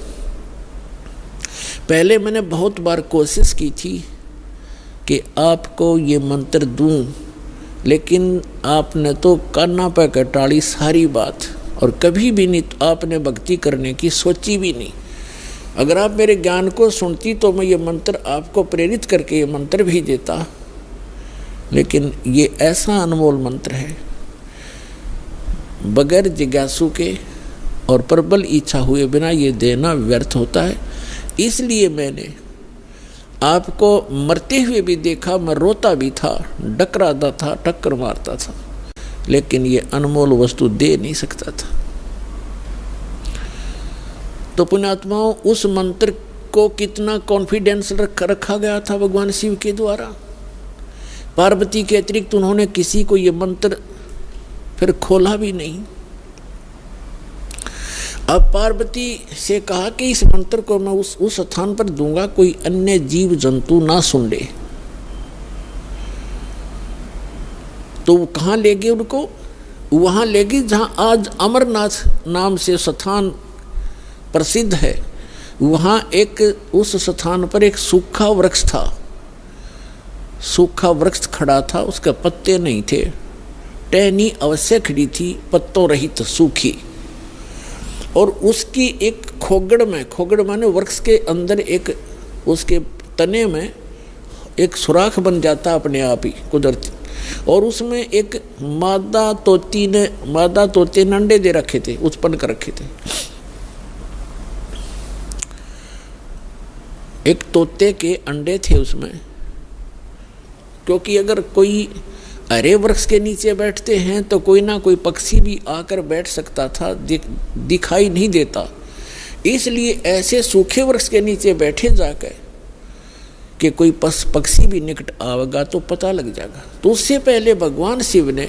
पहले मैंने बहुत बार कोशिश की थी कि आपको ये मंत्र दूं, लेकिन आपने तो कान्ना पे कटाड़ी सारी बात, और कभी भी नहीं आपने भक्ति करने की सोची भी नहीं। अगर आप मेरे ज्ञान को सुनती तो मैं ये मंत्र आपको प्रेरित करके ये मंत्र भी देता, लेकिन ये ऐसा अनमोल मंत्र है, बगैर जिज्ञासु के और प्रबल इच्छा हुए बिना ये देना व्यर्थ होता है। इसलिए मैंने आपको मरते हुए भी देखा, मैं रोता भी था, डकराता था, टक्कर मारता था, लेकिन ये अनमोल वस्तु दे नहीं सकता था। तो पुण्यात्माओं, उस मंत्र को कितना कॉन्फिडेंस रखा गया था भगवान शिव के द्वारा। पार्वती के अतिरिक्त उन्होंने किसी को ये मंत्र फिर खोला भी नहीं। अब पार्वती से कहा कि इस मंत्र को मैं उस स्थान पर दूंगा, कोई अन्य जीव जंतु ना सुन ले। तो वो कहाँ ले गए उनको? वहाँ ले गई जहाँ आज अमरनाथ नाम से स्थान प्रसिद्ध है। वहाँ एक उस स्थान पर एक सूखा वृक्ष था, सूखा वृक्ष खड़ा था, उसके पत्ते नहीं थे, टहनी अवश्य खड़ी थी, पत्तों रहित सूखी। और उसकी एक खोगड़ माने वृक्ष के अंदर एक उसके तने में एक सुराख बन जाता अपने आप ही कुदरती, और उसमें एक मादा तोते ने अंडे दे रखे थे, उत्पन्न कर रखे थे। एक तोते के अंडे थे उसमें, क्योंकि अगर कोई हरे वृक्ष के नीचे बैठते हैं तो कोई ना कोई पक्षी भी आकर बैठ सकता था, दिखाई नहीं देता। इसलिए ऐसे सूखे वृक्ष के नीचे बैठे जाकर कि कोई पक्षी भी निकट आएगा तो पता लग जाएगा। तो उससे पहले भगवान शिव ने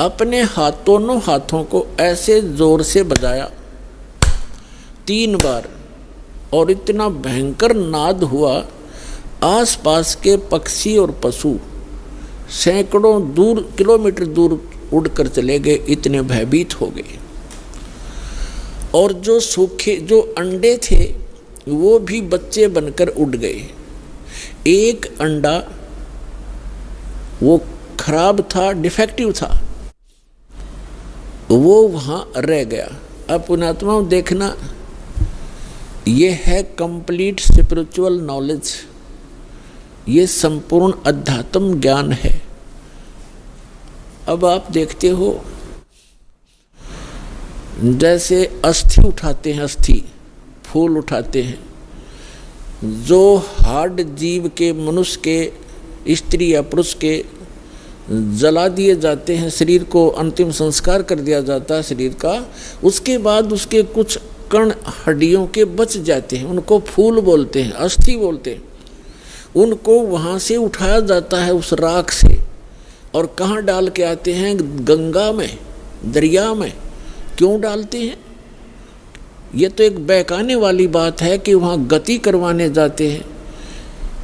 अपने दोनों हाथों को ऐसे जोर से बजाया 3 बार, और इतना भयंकर नाद हुआ, आसपास के पक्षी और पशु सैकड़ों किलोमीटर दूर उड़कर चले गए, इतने भयभीत हो गए। और जो अंडे थे वो भी बच्चे बनकर उड़ गए। एक अंडा वो खराब था, डिफेक्टिव था, वो वहाँ रह गया। अब पुण्यात्माओं देखना, ये है कंप्लीट स्पिरिचुअल नॉलेज, ये संपूर्ण अध्यात्म ज्ञान है। अब आप देखते हो जैसे अस्थि उठाते हैं, अस्थि फूल उठाते हैं, जो हार्ड जीव के, मनुष्य के, स्त्री या पुरुष के जला दिए जाते हैं, शरीर को अंतिम संस्कार कर दिया जाता है शरीर का, उसके बाद उसके कुछ कण हड्डियों के बच जाते हैं, उनको फूल बोलते हैं, अस्थि बोलते हैं। उनको वहाँ से उठाया जाता है उस राख से, और कहाँ डाल के आते हैं? गंगा में, दरिया में। क्यों डालते हैं? ये तो एक बहकाने वाली बात है कि वहाँ गति करवाने जाते हैं।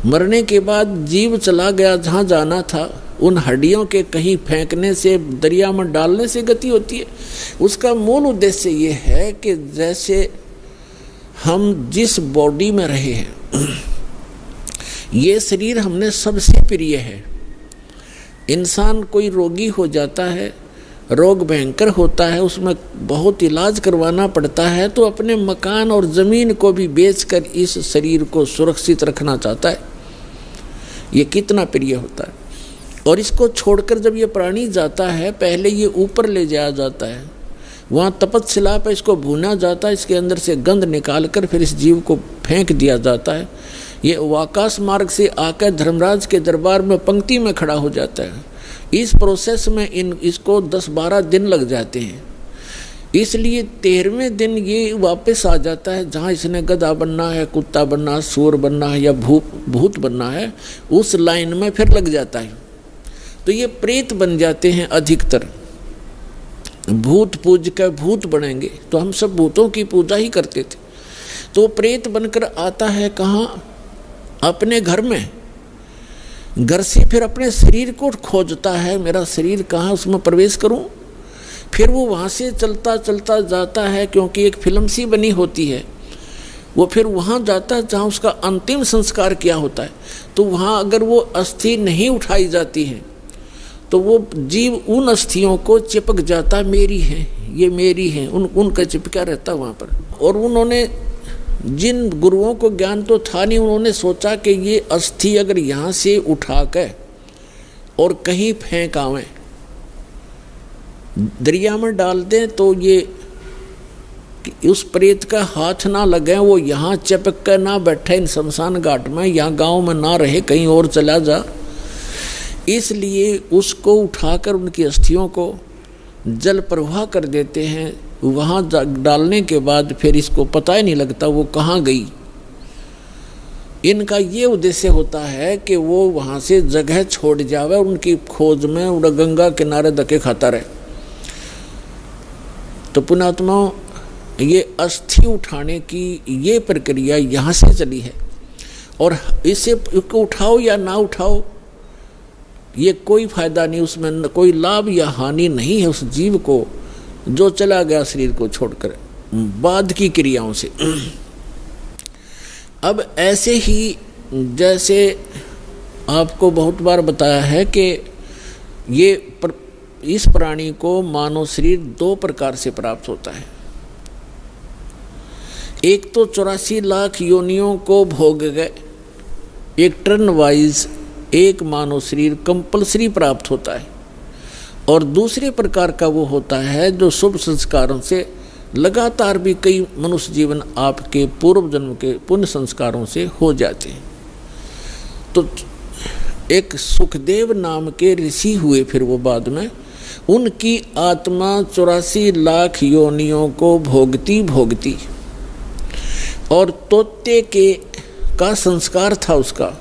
मरने के बाद जीव चला गया जहाँ जाना था, उन हड्डियों के कहीं फेंकने से, दरिया में डालने से गति होती है। उसका मूल उद्देश्य ये है कि जैसे हम जिस बॉडी में रहे हैं, ये शरीर हमने सबसे प्रिय है। इंसान कोई रोगी हो जाता है, रोग भयंकर होता है, उसमें बहुत इलाज करवाना पड़ता है, तो अपने मकान और ज़मीन को भी बेचकर इस शरीर को सुरक्षित रखना चाहता है। ये कितना प्रिय होता है। और इसको छोड़कर जब ये प्राणी जाता है, पहले ये ऊपर ले जाया जाता है, वहाँ तपस्शिला पर इसको भुना जाता है, इसके अंदर से गंध निकाल कर फिर इस जीव को फेंक दिया जाता है। ये आकाश मार्ग से आकर धर्मराज के दरबार में पंक्ति में खड़ा हो जाता है। इस प्रोसेस में इसको 10-12 दिन लग जाते हैं। इसलिए 13वें दिन ये वापस आ जाता है, जहाँ इसने गधा बनना है, कुत्ता बनना है, सूअर बनना है या भूत बनना है, उस लाइन में फिर लग जाता है। तो ये प्रेत बन जाते हैं अधिकतर। भूत पूज कर भूत बनेंगे, तो हम सब भूतों की पूजा ही करते थे। तो प्रेत बनकर आता है कहाँ? अपने घर में। घर से फिर अपने शरीर को खोजता है, मेरा शरीर कहाँ, उसमें प्रवेश करूं। फिर वो वहाँ से चलता चलता जाता है, क्योंकि एक फिल्म सी बनी होती है, वो फिर वहाँ जाता है जहाँ उसका अंतिम संस्कार किया होता है। तो वहाँ अगर वो अस्थि नहीं उठाई जाती है तो वो जीव उन अस्थियों को चिपक जाता, मेरी है, ये मेरी है, उनका चिपका रहता वहाँ पर। और उन्होंने, जिन गुरुओं को ज्ञान तो था नहीं, उन्होंने सोचा कि ये अस्थि अगर यहाँ से उठा कर और कहीं फेंक आवें, दरिया में डाल दें, तो ये कि उस प्रेत का हाथ ना लगे, वो यहाँ चिपक कर ना बैठे इन शमशान घाट में, यहाँ गांव में ना रहे, कहीं और चला जा। इसलिए उसको उठाकर उनकी अस्थियों को जल प्रवाह कर देते हैं। वहाँ डालने के बाद फिर इसको पता ही नहीं लगता वो कहाँ गई। इनका ये उद्देश्य होता है कि वो वहाँ से जगह छोड़ जावे, उनकी खोज में उड़ा गंगा किनारे धक्के खाता रहे। तो पुण्यात्माओं, ये अस्थि उठाने की ये प्रक्रिया यहाँ से चली है। और इसे उठाओ या ना उठाओ, ये कोई फायदा नहीं, उसमें कोई लाभ या हानि नहीं है उस जीव को जो चला गया शरीर को छोड़कर बाद की क्रियाओं से। अब ऐसे ही जैसे आपको बहुत बार बताया है कि इस प्राणी को मानव शरीर 2 प्रकार से प्राप्त होता है। एक तो 84 लाख योनियों को भोग गए, एक टर्न वाइज एक मानव शरीर कंपल्सरी प्राप्त होता है। और दूसरे प्रकार का वो होता है जो शुभ संस्कारों से लगातार भी कई मनुष्य जीवन आपके पूर्व जन्म के पुण्य संस्कारों से हो जाते हैं। तो एक सुखदेव नाम के ऋषि हुए, फिर वो बाद में उनकी आत्मा 84 लाख योनियों को भोगती भोगती, और तोते का संस्कार था उसका।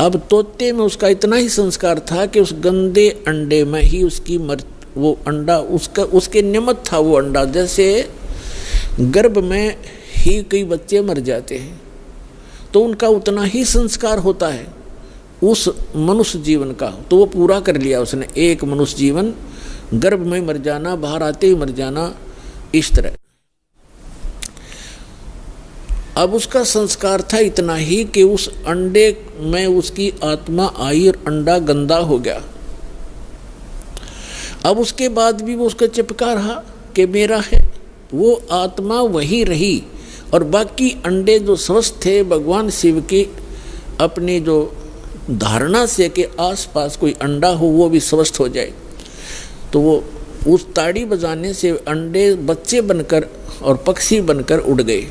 अब तोते में उसका इतना ही संस्कार था कि उस गंदे अंडे में ही उसकी वो अंडा उसके निमित्त था वो अंडा। जैसे गर्भ में ही कई बच्चे मर जाते हैं, तो उनका उतना ही संस्कार होता है उस मनुष्य जीवन का। तो वो पूरा कर लिया उसने, एक मनुष्य जीवन गर्भ में मर जाना, बाहर आते ही मर जाना, इस तरह। अब उसका संस्कार था इतना ही कि उस अंडे में उसकी आत्मा आई और अंडा गंदा हो गया। अब उसके बाद भी वो उसका चिपका रहा कि मेरा है, वो आत्मा वही रही। और बाकी अंडे जो स्वस्थ थे, भगवान शिव की अपनी जो धारणा से कि आसपास कोई अंडा हो वो भी स्वस्थ हो जाए, तो वो उस ताड़ी बजाने से अंडे बच्चे बनकर और पक्षी बनकर उड़ गए।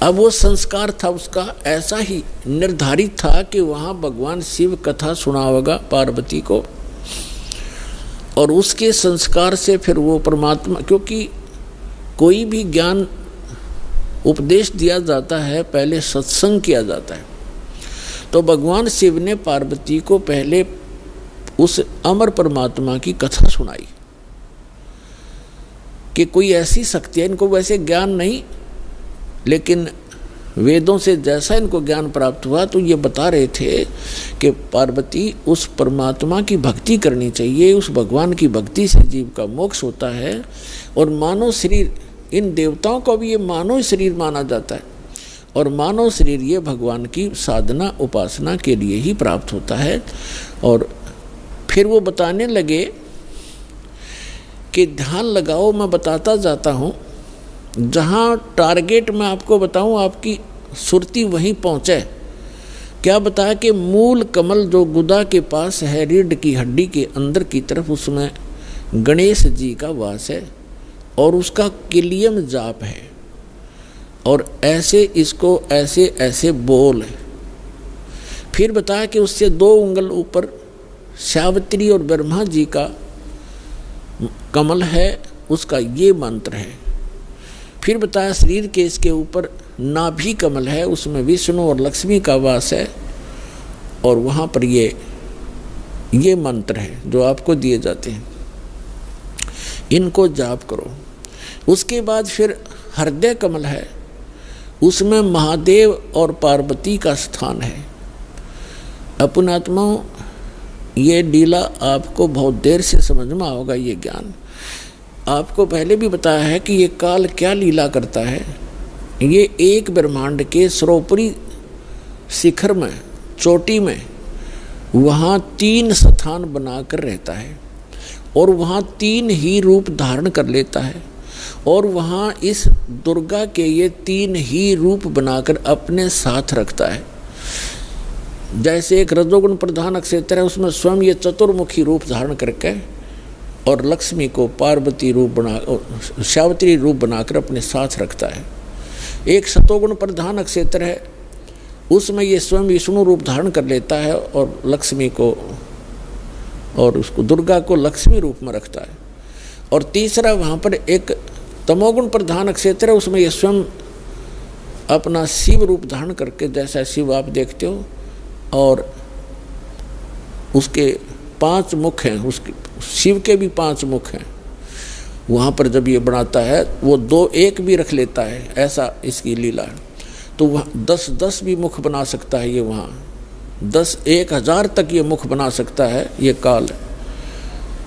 अब वो संस्कार था उसका ऐसा ही निर्धारित था कि वहाँ भगवान शिव कथा सुनावेगा पार्वती को, और उसके संस्कार से फिर वो परमात्मा, क्योंकि कोई भी ज्ञान उपदेश दिया जाता है पहले सत्संग किया जाता है। तो भगवान शिव ने पार्वती को पहले उस अमर परमात्मा की कथा सुनाई कि कोई ऐसी शक्ति है, इनको वैसे ज्ञान नहीं, लेकिन वेदों से जैसा इनको ज्ञान प्राप्त हुआ तो ये बता रहे थे कि पार्वती उस परमात्मा की भक्ति करनी चाहिए, उस भगवान की भक्ति से जीव का मोक्ष होता है। और मानव शरीर, इन देवताओं को भी ये मानव शरीर माना जाता है, और मानव शरीर ये भगवान की साधना उपासना के लिए ही प्राप्त होता है। और फिर वो बताने लगे कि ध्यान लगाओ, मैं बताता जाता हूँ, जहाँ टारगेट मैं आपको बताऊँ आपकी सुरती वहीं पहुँचे। क्या बताया कि मूल कमल जो गुदा के पास है, रीढ़ की हड्डी के अंदर की तरफ, उसमें गणेश जी का वास है और उसका किलियम जाप है। और ऐसे इसको ऐसे ऐसे बोल है। फिर बताया कि उससे 2 उंगल ऊपर सावित्री और ब्रह्मा जी का कमल है, उसका ये मंत्र है। फिर बताया शरीर के इसके ऊपर नाभि कमल है, उसमें विष्णु और लक्ष्मी का वास है, और वहाँ पर ये मंत्र है जो आपको दिए जाते हैं, इनको जाप करो। उसके बाद फिर हृदय कमल है, उसमें महादेव और पार्वती का स्थान है। अपनात्माओं, ये डीला आपको बहुत देर से समझ में आओगा। ये ज्ञान आपको पहले भी बताया है कि ये काल क्या लीला करता है। ये एक ब्रह्मांड के सर्वोपरि शिखर में, चोटी में, वहाँ 3 स्थान बनाकर रहता है, और वहाँ 3 ही रूप धारण कर लेता है, और वहाँ इस दुर्गा के ये 3 ही रूप बनाकर अपने साथ रखता है। जैसे एक रजोगुण प्रधान क्षेत्र है, उसमें स्वयं ये चतुर्मुखी रूप धारण करके और लक्ष्मी को पार्वती रूप बना सावित्री रूप बनाकर अपने साथ रखता है। एक सतोगुण प्रधान क्षेत्र है, उसमें ये स्वयं विष्णु रूप धारण कर लेता है और लक्ष्मी को और उसको दुर्गा को लक्ष्मी रूप में रखता है। और तीसरा वहाँ पर एक तमोगुण प्रधान क्षेत्र है, उसमें ये स्वयं अपना शिव रूप धारण करके, जैसा शिव आप देखते हो, और उसके 5 मुख हैं, उसके शिव के भी 5 मुख हैं। वहाँ पर जब ये बनाता है वो 2-1 भी रख लेता है, ऐसा इसकी लीला है। तो वह 10-10 भी मुख बना सकता है ये, वहाँ 10-1000 तक ये मुख बना सकता है ये काल।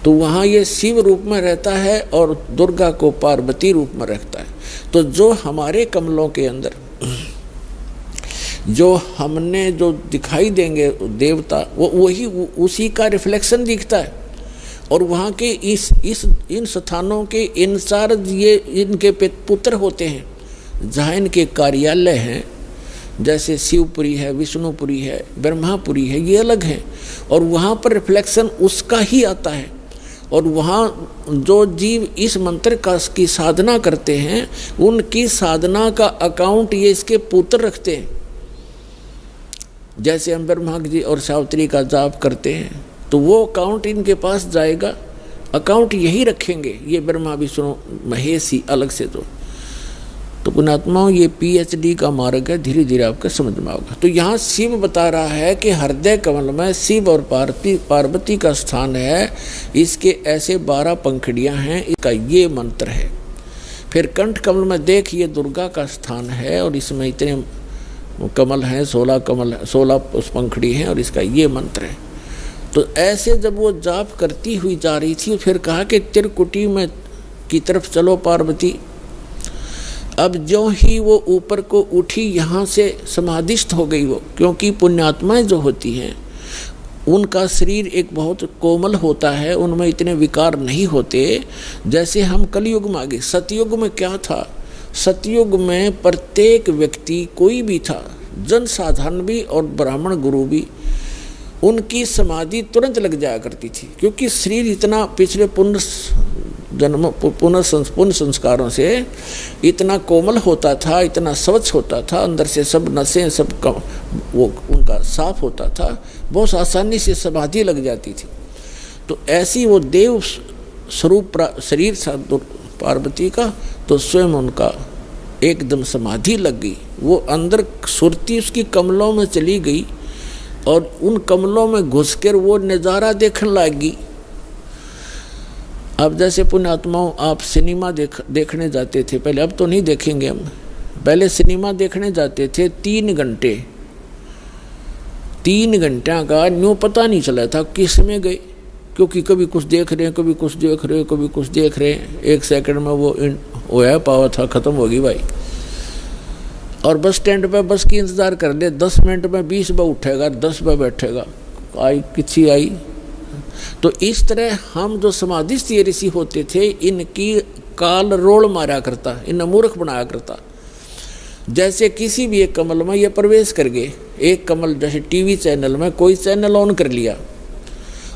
तो वहाँ ये शिव रूप में रहता है और दुर्गा को पार्वती रूप में रखता है। तो जो हमारे कमलों के अंदर जो हमने जो दिखाई देंगे देवता, वो वही उसी का रिफ्लेक्शन दिखता है। और वहाँ के इन स्थानों के इंचार्ज ये इनके पुत्र होते हैं, जहाँ इनके कार्यालय हैं, जैसे शिवपुरी है, विष्णुपुरी है, ब्रह्मापुरी है, ये अलग हैं। और वहाँ पर रिफ्लेक्शन उसका ही आता है। और वहाँ जो जीव इस मंत्र की साधना करते हैं, उनकी साधना का अकाउंट ये इसके पुत्र रखते हैं। जैसे हम ब्रह्मा जी और सावित्री का जाप करते हैं, तो वो अकाउंट इनके पास जाएगा, अकाउंट यही रखेंगे ये ब्रह्मा विष्णु महेश ही अलग से। तो पुण्यात्माओं, ये PhD का मार्ग है, धीरे धीरे आपको समझ में आएगा। तो यहाँ शिव बता रहा है कि हृदय कमल में शिव और पार्वती का स्थान है, इसके ऐसे 12 पंखुड़ियाँ हैं, इसका ये मंत्र है। फिर कंठ कमल में देखिए दुर्गा का स्थान है और इसमें इतने कमल हैं, 16 पंखुड़ी हैं और इसका ये मंत्र है। तो ऐसे जब वो जाप करती हुई जा रही थी, फिर कहा कि त्रिकुटी में की तरफ चलो पार्वती। अब जो ही वो ऊपर को उठी, यहाँ से समाधिस्थ हो गई वो, क्योंकि पुण्यात्माएं जो होती हैं उनका शरीर एक बहुत कोमल होता है, उनमें इतने विकार नहीं होते जैसे हम कलयुग में आ गए। सतयुग में क्या था? सतयुग में प्रत्येक व्यक्ति कोई भी था, जन साधारण भी और ब्राह्मण गुरु भी, उनकी समाधि तुरंत लग जाया करती थी, क्योंकि शरीर इतना पिछले पुण्य संस्कारों से इतना कोमल होता था, इतना स्वच्छ होता था, अंदर से सब नसें सब वो उनका साफ होता था, बहुत आसानी से समाधि लग जाती थी। तो ऐसी वो देव स्वरूप शरीर था पार्वती का, तो स्वयं उनका एकदम समाधि लग गई। वो अंदर सुरती उसकी कमलों में चली गई और उन कमलों में घुसकर वो नज़ारा देखने लगी। अब जैसे पुण्यात्माओं, आप सिनेमा देखने जाते थे पहले, अब तो नहीं देखेंगे हम, पहले सिनेमा देखने जाते थे 3 घंटे, 3 घंटा का न्यू पता नहीं चला था किस में गए, क्योंकि कभी कुछ देख रहे हैं, कभी कुछ देख रहे हैं, कभी कुछ देख रहे हैं। 1 सेकंड में वो है पावा था, ख़त्म होगी भाई। और बस स्टैंड पे बस की इंतज़ार कर ले, 10 मिनट में 20 बार उठेगा, 10 बार बैठेगा, आई किसी आई। तो इस तरह हम जो समाधिस्थ ऋषि होते थे, इनकी काल रोल मारा करता, इन्हें मूर्ख बनाया करता। जैसे किसी भी एक कमल में ये प्रवेश कर गए, एक कमल जैसे टीवी चैनल में कोई चैनल ऑन कर लिया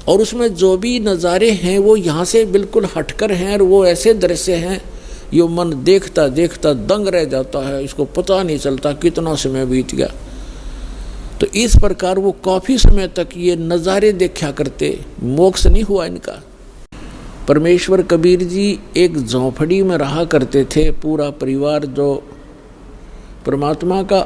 और उसमें जो भी नज़ारे हैं वो यहाँ से बिल्कुल हटकर हैं और वो ऐसे दृश्य हैं यो मन देखता देखता दंग रह जाता है, इसको पता नहीं चलता कितना समय बीत गया। तो इस प्रकार वो काफ़ी समय तक ये नज़ारे देखा करते, मोक्ष नहीं हुआ इनका। परमेश्वर कबीर जी एक झोंपड़ी में रहा करते थे, पूरा परिवार जो परमात्मा का